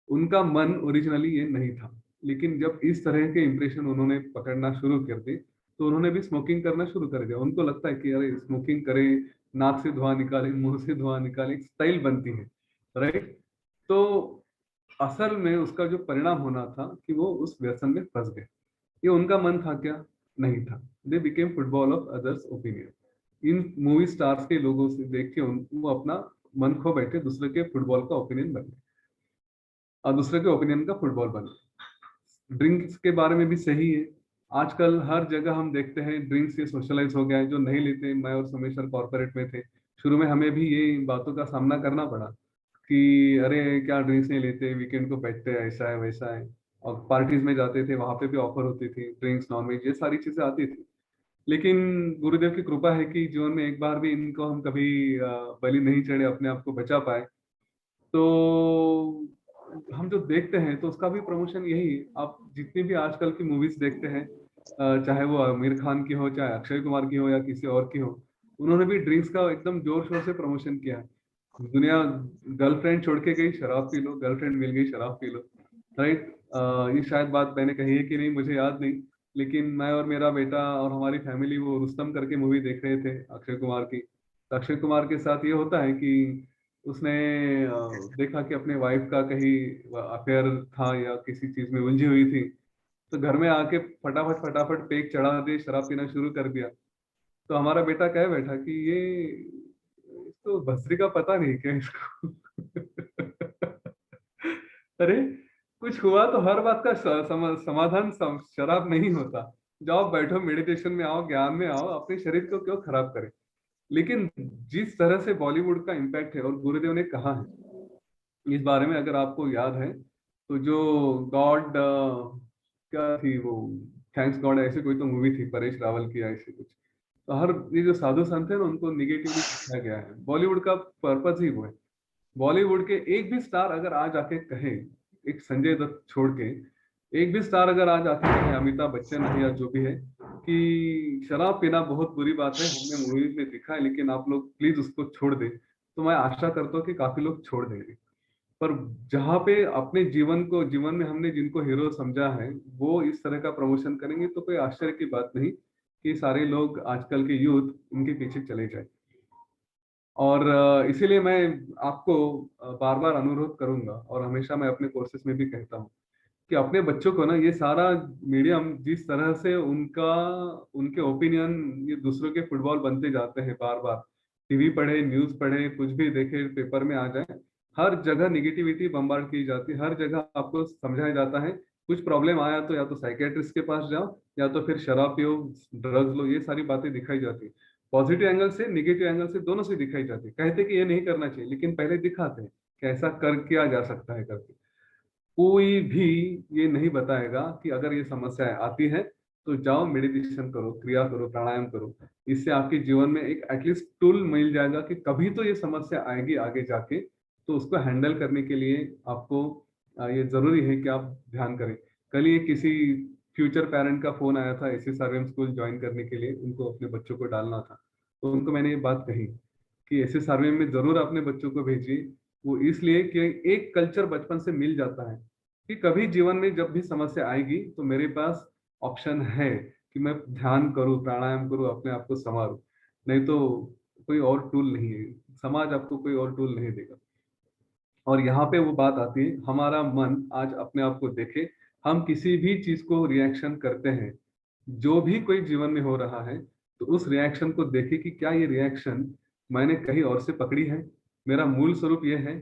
उनका मन ओरिजिनली ये नहीं था, लेकिन जब इस तरह के इंप्रेशन उन्होंने पकड़ना शुरू कर दिए, तो उन्होंने भी स्मोकिंग करना शुरू कर दिया। उनको लगता है कि अरे स्मोकिंग करें, नाक से धुआं निकाले, मुंह से धुआं निकाले, एक स्टाइल बनती है, राइट? तो असल में उसका जो परिणाम होना था कि वो उस व्यसन में फंस गए। ये उनका मन था क्या? नहीं था। They became football of others opinion. In movie stars के लोगों से देख के वो अपना मन खो बैठे, दूसरे के फुटबॉल का ओपिनियन बन गए और दूसरे के ओपिनियन का फुटबॉल बन गए। ड्रिंक्स के बारे में भी सही है। आजकल हर जगह हम देखते हैं ड्रिंक्स से सोशलाइज हो गया है। जो नहीं लेते, मैं और सोमेश्वर कॉर्पोरेट में थे, शुरू में हमें भी ये बातों का सामना करना पड़ा कि अरे क्या ड्रिंक्स नहीं लेते, वीकेंड को बैठते हैं, ऐसा है वैसा है। और पार्टीज में जाते थे, वहां पे भी ऑफर होती थी, ड्रिंक्स, नॉनवेज, ये सारी चीजें आती थी। लेकिन गुरुदेव की कृपा है कि जीवन में एक बार भी इनको हम कभी बलि नहीं चढ़े, अपने आप को बचा पाए। तो हम जो देखते हैं तो उसका भी प्रमोशन यही, आप जितनी भी आजकल की मूवीज देखते हैं, चाहे वो आमिर खान की हो, चाहे अक्षय कुमार की हो या किसी और की हो, उन्होंने भी ड्रिंक्स का एकदम जोर शोर से प्रमोशन किया है। दुनिया गर्लफ्रेंड छोड़ के गई, शराब पी लो, गर्लफ्रेंड मिल गई, शराब पी लो, राइट? ये शायद बात मैंने कही है कि नहीं, मुझे याद नहीं, लेकिन मैं और मेरा बेटा और हमारी फैमिली वो रुस्तम करके मूवी देख रहे थे अक्षय कुमार की। तो अक्षय कुमार के साथ ये होता है कि उसने देखा कि अपने वाइफ का कहीं अफेयर था या किसी चीज में उलझी हुई थी, तो घर में आके फटाफट फटाफट पेक चढ़ा दे, शराब पीना शुरू कर दिया। तो हमारा बेटा कह बैठा कि ये इसको भस्त्री का पता नहीं क्या इसको। अरे कुछ हुआ तो हर बात का समाधान शराब नहीं होता। जाओ बैठो, मेडिटेशन में आओ, ज्ञान में आओ, अपने शरीर को क्यों खराब करें? लेकिन जिस तरह से बॉलीवुड का इम्पैक्ट है, और गुरुदेव ने कहा है इस बारे में, अगर आपको याद है तो जो गॉड क्या थी वो, थैंक्स गॉड, ऐसे कोई तो मूवी थी, परेश रावल की, ऐसे कुछ। तो हर ये जो साधु संत है ना, उनको निगेटिवली दिखाया गया है। बॉलीवुड का पर्पज ही वो है। बॉलीवुड के एक भी स्टार अगर आज आके कहे, एक संजय दत्त छोड़ के एक भी स्टार अगर आज आके कहे, अमिताभ बच्चन है या जो भी है, कि शराब पीना बहुत बुरी बात है, हमने मूवीज में दिखा है, लेकिन आप लोग प्लीज उसको छोड़ दे, तो मैं आशा करता हूँ कि काफी लोग छोड़ देंगे। पर जहाँ पे अपने जीवन में हमने जिनको हीरो समझा है, वो इस तरह का प्रमोशन करेंगे, तो कोई आश्चर्य की बात नहीं कि सारे लोग, आजकल के यूथ, उनके पीछे चले जाए। और इसीलिए मैं आपको बार बार अनुरोध करूंगा, और हमेशा मैं अपने कोर्सेज में भी कहता हूँ कि अपने बच्चों को ना, ये सारा मीडियम जिस तरह से उनके ओपिनियन ये दूसरों के फुटबॉल बनते जाते हैं, बार बार टीवी पढ़े, न्यूज पढ़े, कुछ भी देखे, पेपर में आ जाए, हर जगह निगेटिविटी बम्बार्ड की जाती है, हर जगह आपको समझाया जाता है कुछ प्रॉब्लम आया तो या तो साइकेट्रिस्ट के पास जाओ या तो फिर शराब पियो, ड्रग्स लो, ये सारी बातें दिखाई जाती है। पॉजिटिव एंगल से नेगेटिव एंगल से दोनों से दिखाई जाती है। कहते कि ये नहीं करना चाहिए, लेकिन पहले दिखाते हैं कि ऐसा कर किया जा सकता है करके। कोई भी ये नहीं बताएगा कि अगर ये समस्याएं आती है तो जाओ मेडिटेशन करो, क्रिया करो, प्राणायाम करो। इससे आपके जीवन में एक एटलीस्ट टूल मिल जाएगा कि कभी तो ये समस्या आएगी आगे जाके, तो उसको हैंडल करने के लिए आपको ये जरूरी है कि आप ध्यान करें। कल ही किसी फ्यूचर पेरेंट का फोन आया था SSRM स्कूल ज्वाइन करने के लिए, उनको अपने बच्चों को डालना था। तो उनको मैंने ये बात कही कि SSRM में जरूर अपने बच्चों को भेजिए। वो इसलिए कि एक कल्चर बचपन से मिल जाता है कि कभी जीवन में जब भी समस्या आएगी तो मेरे पास ऑप्शन है कि मैं ध्यान करूं, प्राणायाम करूं, अपने आप को संवारूं। नहीं तो कोई और टूल नहीं है, समाज आपको कोई और टूल नहीं देगा। और यहाँ पे वो बात आती है, हमारा मन आज अपने आप को देखे। हम किसी भी चीज को रिएक्शन करते हैं, जो भी कोई जीवन में हो रहा है, तो उस रिएक्शन को देखे कि क्या ये रिएक्शन मैंने कहीं और से पकड़ी है, मेरा मूल स्वरूप ये है,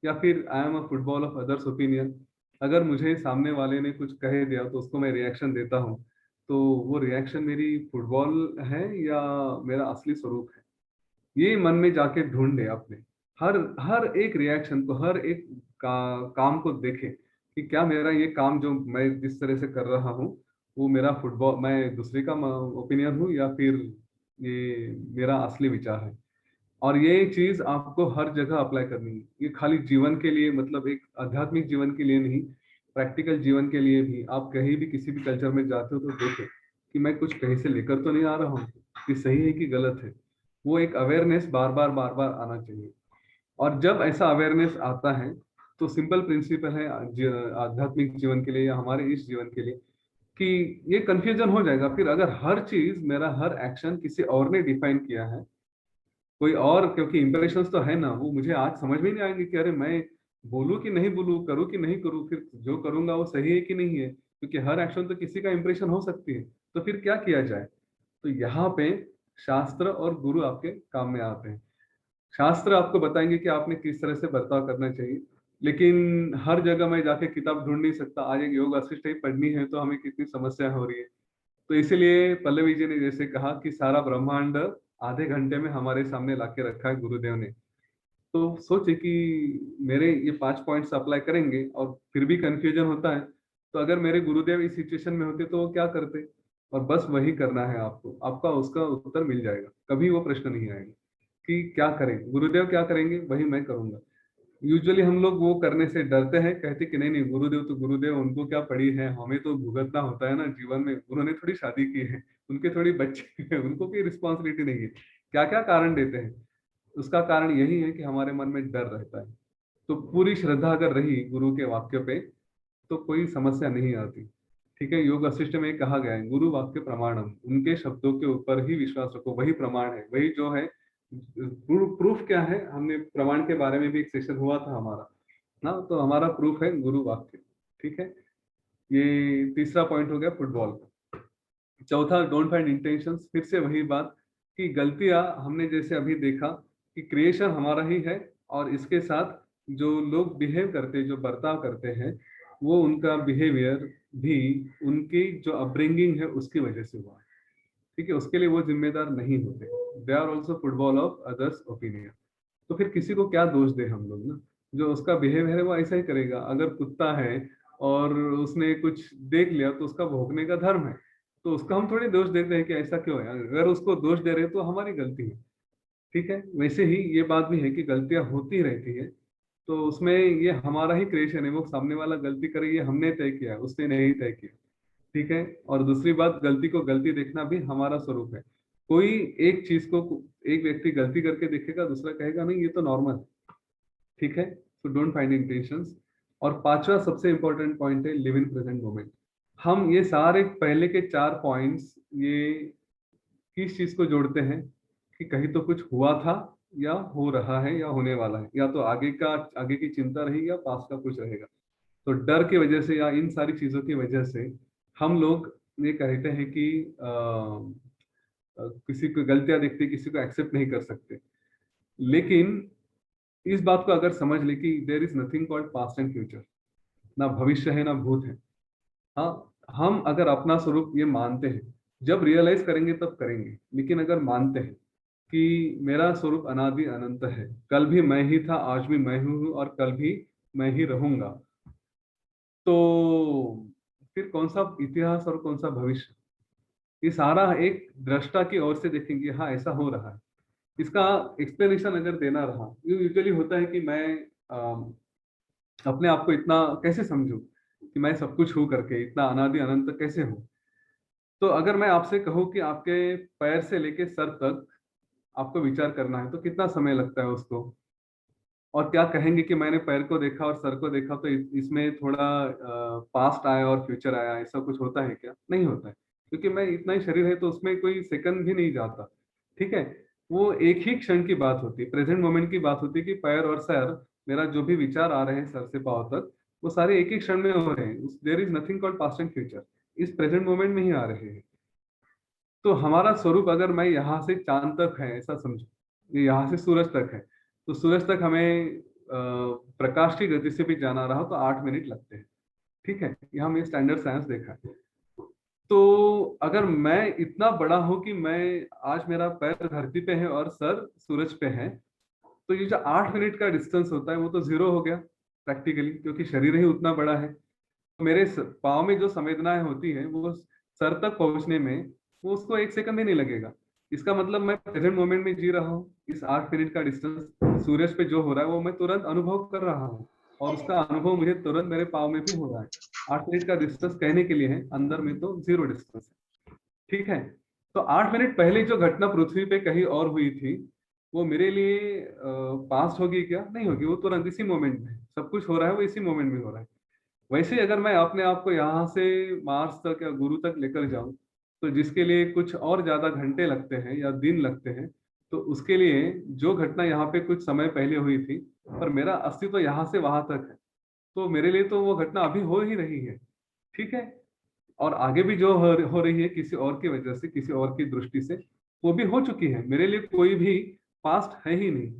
या फिर I am a football of others opinion. अगर मुझे सामने वाले ने कुछ कह दिया तो उसको मैं रिएक्शन देता हूँ, तो वो रिएक्शन मेरी फुटबॉल है या मेरा असली स्वरूप है। ये मन में जाके ढूंढे अपने, हर हर एक रिएक्शन को, हर एक काम को देखे कि क्या मेरा ये काम जो मैं जिस तरह से कर रहा हूँ वो मेरा फुटबॉल, मैं दूसरे का ओपिनियन हूँ या फिर ये मेरा असली विचार है। और ये चीज आपको हर जगह अप्लाई करनी है। ये खाली जीवन के लिए, मतलब एक आध्यात्मिक जीवन के लिए नहीं, प्रैक्टिकल जीवन के लिए भी। आप कहीं भी किसी भी कल्चर में जाते हो तो देखो कि मैं कुछ कहीं से लेकर तो नहीं आ रहा हूँ कि सही है कि गलत है। वो एक अवेयरनेस बार बार आना चाहिए। और जब ऐसा अवेयरनेस आता है तो सिंपल प्रिंसिपल है आध्यात्मिक जीवन के लिए या हमारे इस जीवन के लिए, कि ये कंफ्यूजन हो जाएगा फिर अगर हर चीज, मेरा हर एक्शन किसी और ने डिफाइन किया है, कोई और, क्योंकि इंप्रेशंस तो है ना, वो मुझे आज समझ में नहीं आएंगे कि अरे मैं बोलूं कि नहीं बोलूं, करूं कि नहीं करूं, फिर जो करूंगा वो सही है कि नहीं है, क्योंकि हर एक्शन तो किसी का इंप्रेशन हो सकती है। तो फिर क्या किया जाए? तो यहाँ पे शास्त्र और गुरु आपके काम में आते हैं। शास्त्र आपको बताएंगे कि आपने किस तरह से बर्ताव करना चाहिए, लेकिन हर जगह मैं जाके किताब ढूंढ नहीं सकता। आज एक योग वशिष्ठ ही पढ़नी है तो हमें कितनी समस्या हो रही है। तो इसीलिए पल्लवी जी ने जैसे कहा कि सारा ब्रह्मांड आधे घंटे में हमारे सामने लाके रखा है गुरुदेव ने। तो सोचे कि मेरे ये 5 पॉइंट्स अप्लाई करेंगे और फिर भी कंफ्यूजन होता है, तो अगर मेरे गुरुदेव इस सिचुएशन में होते तो वो क्या करते? और बस वही करना है आपको, आपका उसका उत्तर मिल जाएगा, कभी वो प्रश्न नहीं आएगा कि क्या करें, गुरुदेव क्या करेंगे वही मैं करूंगा। यूजुअली हम लोग वो करने से डरते हैं, कहते कि नहीं नहीं गुरुदेव तो गुरुदेव, उनको क्या पड़ी है, हमें तो भुगतना होता है ना जीवन में, उन्होंने थोड़ी शादी की है, उनके थोड़ी बच्चे हैं, उनको कोई रिस्पॉन्सिबिलिटी नहीं है। क्या क्या कारण देते हैं? उसका कारण यही है कि हमारे मन में डर रहता है। तो पूरी श्रद्धा अगर रही गुरु के वाक्य पे तो कोई समस्या नहीं आती। ठीक है, योग वशिष्ठ में कहा गया है गुरु वाक्य प्रमाणम, उनके शब्दों के ऊपर ही विश्वास रखो, वही प्रमाण है, वही जो है प्रूफ। क्या है, हमने प्रमाण के बारे में भी एक सेशन हुआ था हमारा ना, तो हमारा प्रूफ है गुरु वाक्य। ठीक है, ये तीसरा पॉइंट हो गया फुटबॉल का। चौथा, डोंट फाइंड इंटेंशंस। फिर से वही बात कि गलतियां हमने जैसे अभी देखा कि क्रिएशन हमारा ही है, और इसके साथ जो लोग बिहेव करते हैं, जो बर्ताव करते हैं, वो उनका बिहेवियर भी उनकी जो अपब्रिंगिंग है उसकी वजह से हुआ है। ठीक है, उसके लिए वो जिम्मेदार नहीं होते। They are also football of others opinion. तो फिर किसी को क्या दोष दे हम लोग ना, जो उसका बिहेवियर है वो ऐसा ही करेगा। अगर कुत्ता है और उसने कुछ देख लिया तो उसका भौंकने का धर्म है, तो उसका हम थोड़ी दोष देते हैं कि ऐसा क्यों है। अगर उसको दोष दे रहे हैं तो हमारी गलती है। ठीक है, वैसे ही ये बात भी है कि गलतियां होती रहती है, तो उसमें ये हमारा ही क्रिएशन है। वो सामने वाला गलती करे ये हमने तय किया, उसने नहीं तय किया। ठीक है, और दूसरी बात, गलती को गलती देखना भी हमारा स्वरूप है। कोई एक चीज को एक व्यक्ति गलती करके देखेगा, दूसरा कहेगा नहीं ये तो नॉर्मल है। ठीक है, तो डोंट फाइंड इंटेंशंस। और पांचवा सबसे इंपॉर्टेंट पॉइंट है लिव इन प्रेजेंट मोमेंट। हम ये सारे पहले के 4 पॉइंट्स ये किस चीज को जोड़ते हैं कि कहीं तो कुछ हुआ था या हो रहा है या होने वाला है, या तो आगे की चिंता रही या पास का कुछ रहेगा। तो डर की वजह से या इन सारी चीजों की वजह से हम लोग ये कहते हैं कि किसी को गलतियां देखते किसी को एक्सेप्ट नहीं कर सकते। लेकिन इस बात को अगर समझ ले कि there is nothing called past and future, ना भविष्य है ना भूत है। हाँ, हम अगर अपना स्वरूप ये मानते हैं, जब रियलाइज करेंगे तब करेंगे, लेकिन अगर मानते हैं कि मेरा स्वरूप अनादि अनंत है, कल भी मैं ही था, आज भी मैं हूँ और कल भी मैं ही रहूंगा, तो फिर कौन सा इतिहास और कौन सा भविष्य? ये सारा एक दृष्टा की ओर से देखेंगे, हाँ ऐसा हो रहा है। इसका एक्सप्लेनेशन अगर देना रहा, यूजुअली होता है कि मैं अपने आप को इतना कैसे समझूं कि मैं सब कुछ हूं करके, इतना अनादि अनंत कैसे हूं। तो अगर मैं आपसे कहूं कि आपके पैर से लेके सर तक आपको विचार करना है, तो कितना समय लगता है उसको? और क्या कहेंगे कि मैंने पैर को देखा और सर को देखा तो इसमें थोड़ा पास्ट आया और फ्यूचर आया, ऐसा कुछ होता है क्या? नहीं होता है, क्योंकि मैं इतना ही शरीर है तो उसमें कोई सेकंड भी नहीं जाता। ठीक है, वो एक ही क्षण की बात होती है, प्रेजेंट मोमेंट की बात होती है कि पैर और सर, मेरा जो भी विचार आ रहे हैं सर से पांव तक, वो सारे एक ही क्षण में हो रहे हैं। There is nothing called past and future, इस प्रेजेंट मोमेंट में ही आ रहे हैं। तो हमारा स्वरूप अगर मैं यहाँ से चांद तक है ऐसा समझो, ये यहाँ से सूरज तक है, तो सूरज तक हमें प्रकाश की गति से भी जाना रहा तो 8 मिनट लगते हैं। ठीक है, ये हमने स्टैंडर्ड साइंस देखा है। तो अगर मैं इतना बड़ा हूं कि मैं आज मेरा पैर धरती पे है और सर सूरज पे है, तो ये जो 8 मिनट का डिस्टेंस होता है वो तो जीरो हो गया प्रैक्टिकली, क्योंकि शरीर ही उतना बड़ा है। तो मेरे पाँव में जो संवेदनाएं होती है वो सर तक पहुंचने में वो उसको 1 सेकंड भी नहीं लगेगा। इसका मतलब मैं प्रेजेंट मोमेंट में जी रहा हूँ। इस 8 मिनट का डिस्टेंस सूरज पे जो हो रहा है वो मैं तुरंत अनुभव कर रहा हूँ, और उसका अनुभव मुझे तुरंत मेरे पाँव में भी हो रहा है। 8 मिनट का डिस्टेंस कहने के लिए है, अंदर में तो जीरो डिस्टेंस है। ठीक है, तो 8 मिनट पहले जो घटना पृथ्वी पे कहीं और हुई थी, वो मेरे लिए पास्ट होगी क्या? नहीं होगी, वो तुरंत इसी मोमेंट में सब कुछ हो रहा है, वो इसी मोमेंट में हो रहा है। वैसे अगर मैं अपने आप को यहाँ से मार्स तक या गुरु तक लेकर जाऊं, तो जिसके लिए कुछ और ज्यादा घंटे लगते हैं या दिन लगते हैं, तो उसके लिए जो घटना यहाँ पे कुछ समय पहले हुई थी, पर मेरा अस्तित्व यहाँ से वहां तक है, तो मेरे लिए तो वो घटना अभी हो ही रही है। ठीक है, और आगे भी जो हो रही है किसी और की वजह से, किसी और की दृष्टि से, वो भी हो चुकी है। मेरे लिए कोई भी पास्ट है ही नहीं।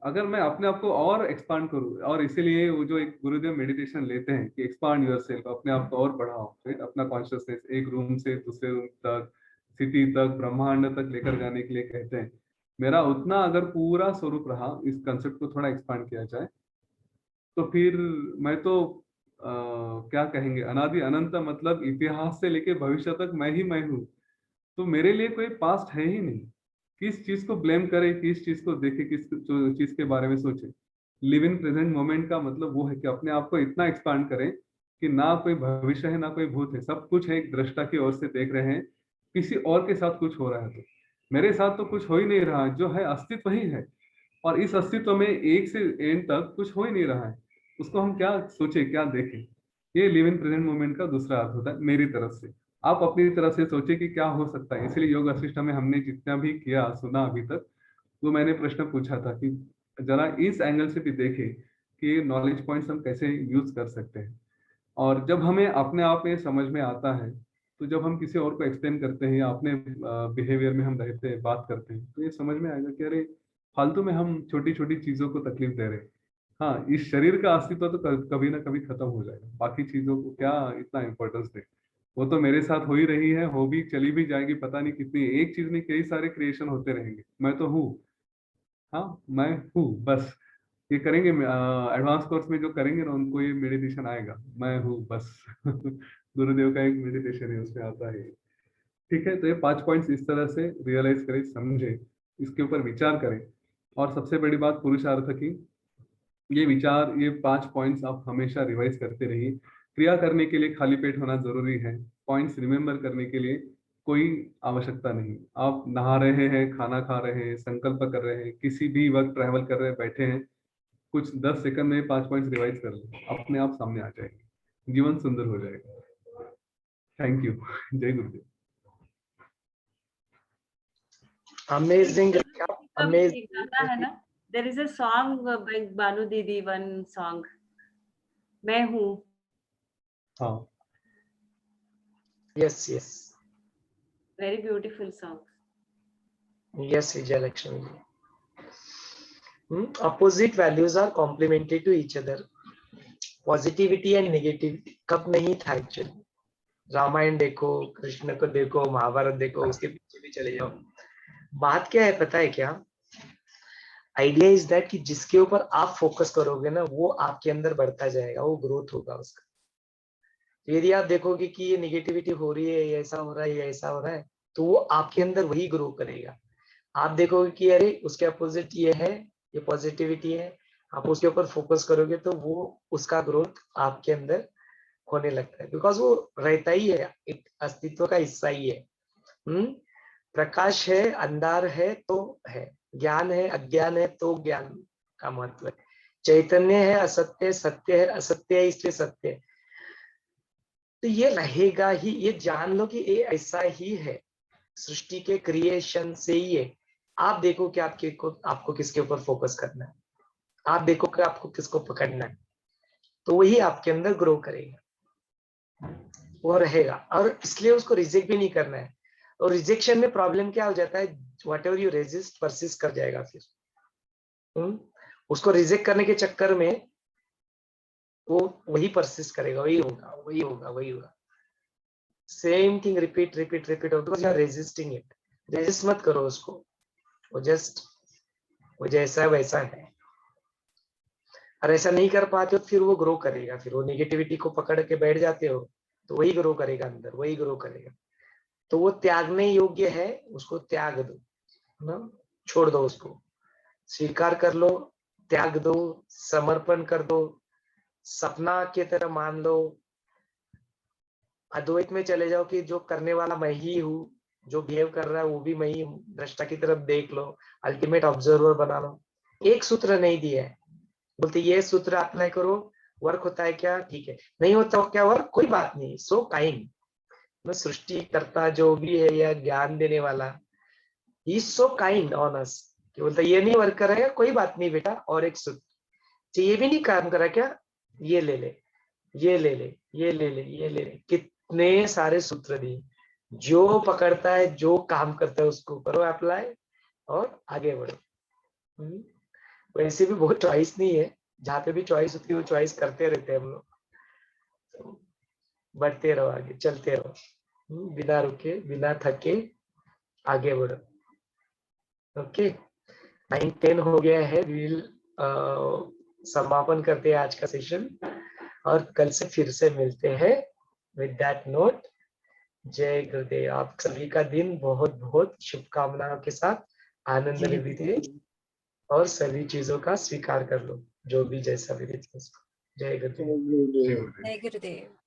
अगर मैं अपने आप को और एक्सपांड करूं, और इसीलिए वो जो एक गुरुदेव मेडिटेशन लेते हैं कि एक्सपांड योरसेल्फ, अपने आप को और बढ़ाओ, फिर अपना कॉन्शियसनेस एक रूम से दूसरे रूम तक, सिटी तक, ब्रह्मांड तक लेकर जाने के लिए कहते हैं। मेरा उतना अगर पूरा स्वरूप रहा, इस कंसेप्ट को थोड़ा एक्सपांड किया जाए, तो फिर मैं तो क्या कहेंगे, अनादि अनंत, मतलब इतिहास से लेके भविष्य तक मैं ही मैं हूँ। तो मेरे लिए कोई पास्ट है ही नहीं। किस चीज को ब्लेम करे, किस चीज को देखे, किस चीज के बारे में सोचे? लिव इन प्रेजेंट मोमेंट का मतलब वो है कि अपने आप को इतना एक्सपांड करें कि ना कोई भविष्य है ना कोई भूत है, सब कुछ है एक दृष्टा की ओर से देख रहे हैं। किसी और के साथ कुछ हो रहा है तो मेरे साथ तो कुछ हो ही नहीं रहा, जो है अस्तित्व ही है, और इस अस्तित्व में एक से एंड तक कुछ हो ही नहीं रहा है। उसको हम क्या सोचे, क्या देखें? ये लिव इन प्रेजेंट मोमेंट का दूसरा अर्थ होता है मेरी तरफ से। आप अपनी तरफ से सोचे कि क्या हो सकता है। इसलिए योग वशिष्ठ में हमने जितना भी किया सुना अभी तक, वो मैंने प्रश्न पूछा था कि जरा इस एंगल से भी देखें कि नॉलेज पॉइंट्स हम कैसे यूज कर सकते हैं। और जब हमें अपने आप में समझ में आता है, तो जब हम किसी और को एक्सप्लेन करते हैं या अपने बिहेवियर में हम रहते हैं, बात करते हैं, तो ये समझ में आएगा कि अरे फालतू में हम छोटी छोटी चीजों को तकलीफ दे रहे हैं। हाँ, इस शरीर का अस्तित्व तो कभी ना कभी खत्म हो जाएगा, बाकी चीजों को क्या इतना इम्पोर्टेंस दे। वो तो मेरे साथ हो ही रही है, हो भी चली भी जाएगी, पता नहीं कितनी, एक चीज में कई सारे क्रिएशन होते रहेंगे। मैं तो हूँ, हाँ मैं हूँ बस। ये करेंगे एडवांस कोर्स में जो करेंगे ना, उनको ये मेडिटेशन आएगा, मैं हूँ बस। गुरुदेव का एक मेडिटेशन है, उसमें आता है। ठीक है, तो ये 5 पॉइंट्स इस तरह से रियलाइज करें, समझे, इसके ऊपर विचार करें। और सबसे बड़ी बात पुरुषार्थ की, ये विचार, ये 5 पॉइंट्स आप हमेशा रिवाइज करते रहिए। क्रिया करने के लिए खाली पेट होना जरूरी है, पॉइंट्स रिमेम्बर करने के लिए कोई आवश्यकता नहीं। आप नहा रहे हैं, खाना खा रहे हैं, संकल्प कर रहे हैं, किसी भी वक्त ट्रैवल कर रहे हैं, बैठे हैं, कुछ 10 सेकंड में 5 पॉइंट्स रिवाइज कर लें, अपने आप सामने आ जाएंगे, जीवन सुंदर हो जाएगा। Thank you. जय गुरुदेव। अमेजिंग, एक गाना है ना, there is a song by Banu Didi, one song, मैं हूँ। हाँ, yes yes very beautiful song. Yes Vijayalakshmi ji. Opposite values are complementary to each other. Positivity and negativity कब नहीं था एक्चुअली? रामायण देखो, कृष्ण को देखो, महाभारत देखो, उसके पीछे भी चले जाओ। बात क्या है पता है क्या? आइडिया इज दैट कि जिसके ऊपर आप फोकस करोगे ना, वो आपके अंदर बढ़ता जाएगा, वो ग्रोथ होगा उसका। यदि आप देखोगे कि ये नेगेटिविटी हो रही है, ये ऐसा हो रहा है, ये ऐसा हो रहा है, तो वो आपके अंदर वही ग्रो करेगा। आप देखोगे कि अरे उसके अपोजिट ये है, ये पॉजिटिविटी है, आप उसके ऊपर फोकस करोगे तो वो उसका ग्रोथ आपके अंदर होने लगता है, बिकॉज वो रहता ही है, एक अस्तित्व का हिस्सा ही है। प्रकाश है, अंधार है तो है, ज्ञान है, अज्ञान है तो ज्ञान का महत्व है, चैतन्य है, असत्य, सत्य है, असत्य है इसलिए सत्य है। तो ये रहेगा ही, ये जान लो कि ये ऐसा ही है, सृष्टि के क्रिएशन से ही है। आप देखो कि आपको किसके ऊपर फोकस करना है, आप देखो कि आपको किसको पकड़ना है, तो वही आपके अंदर ग्रो करेगा, वो रहेगा। और इसलिए उसको रिजेक्ट भी नहीं करना है। और रिजेक्शन में प्रॉब्लम क्या हो जाता है, what ever you resist persist कर जाएगा फिर। उसको रिजेक्ट करने के चक्कर में वो वही परसिस्ट करेगा, वही होगा, वही होगा, वही होगा। Same thing repeat repeat repeat होगा, because you are resisting it. Resist मत करो उसको, वो जस्ट वो जैसा है वैसा है। और ऐसा नहीं कर पाते हो फिर वो ग्रो करेगा, फिर वो नेगेटिविटी को पकड़ के बैठ जाते हो तो वही ग्रो करेगा अंदर, वही ग्रो करेगा। तो वो त्यागने योग्य है, उसको त्याग दो ना, छोड़ दो, उसको स्वीकार कर लो, त्याग दो, समर्पण कर दो, सपना की तरह मान लो। अद्वैत में चले जाओ कि जो करने वाला मैं ही हूँ, जो बिहेव कर रहा है वो भी मैं ही हूँ, दृष्टा की तरफ देख लो, अल्टीमेट ऑब्जर्वर बना लो। एक सूत्र नहीं दिया है, बोलते ये सूत्र अप्लाई करो, वर्क होता है क्या? ठीक है, नहीं होता क्या वर्क? कोई बात नहीं, सो काइंड। सृष्टि करता जो भी है या ज्ञान देने वाला, he is so kind on us कि बोलता ये नहीं वर्क कर रहा है, कोई बात नहीं बेटा, और एक सूत्र, ये भी नहीं काम कर रहा क्या? ये ले ले, ये ले ले, ये ले ले, ये ले ले। कितने सारे सूत्र दिए, जो पकड़ता है, जो काम करता है उसको करो अप्लाई और आगे बढ़ो। वैसे भी बहुत चॉइस नहीं है, जहाँ पे भी चॉइस होती है वो चॉइस करते रहते हैं हम लोग। बढ़ते रहो, आगे चलते रहो, बिना रुके, बिना थके आगे बढ़ो। ओके, 9:10 हो गया है, विल समापन करते हैं आज का सेशन और कल से फिर से मिलते हैं। विद दैट नोट, जय गुरुदेव। आप सभी का दिन बहुत बहुत शुभकामनाओं के साथ आनंद में बीते और सभी चीजों का स्वीकार कर लो, जो भी जैसा भी बीते। जय गुरुदेव। जय गुरुदेव।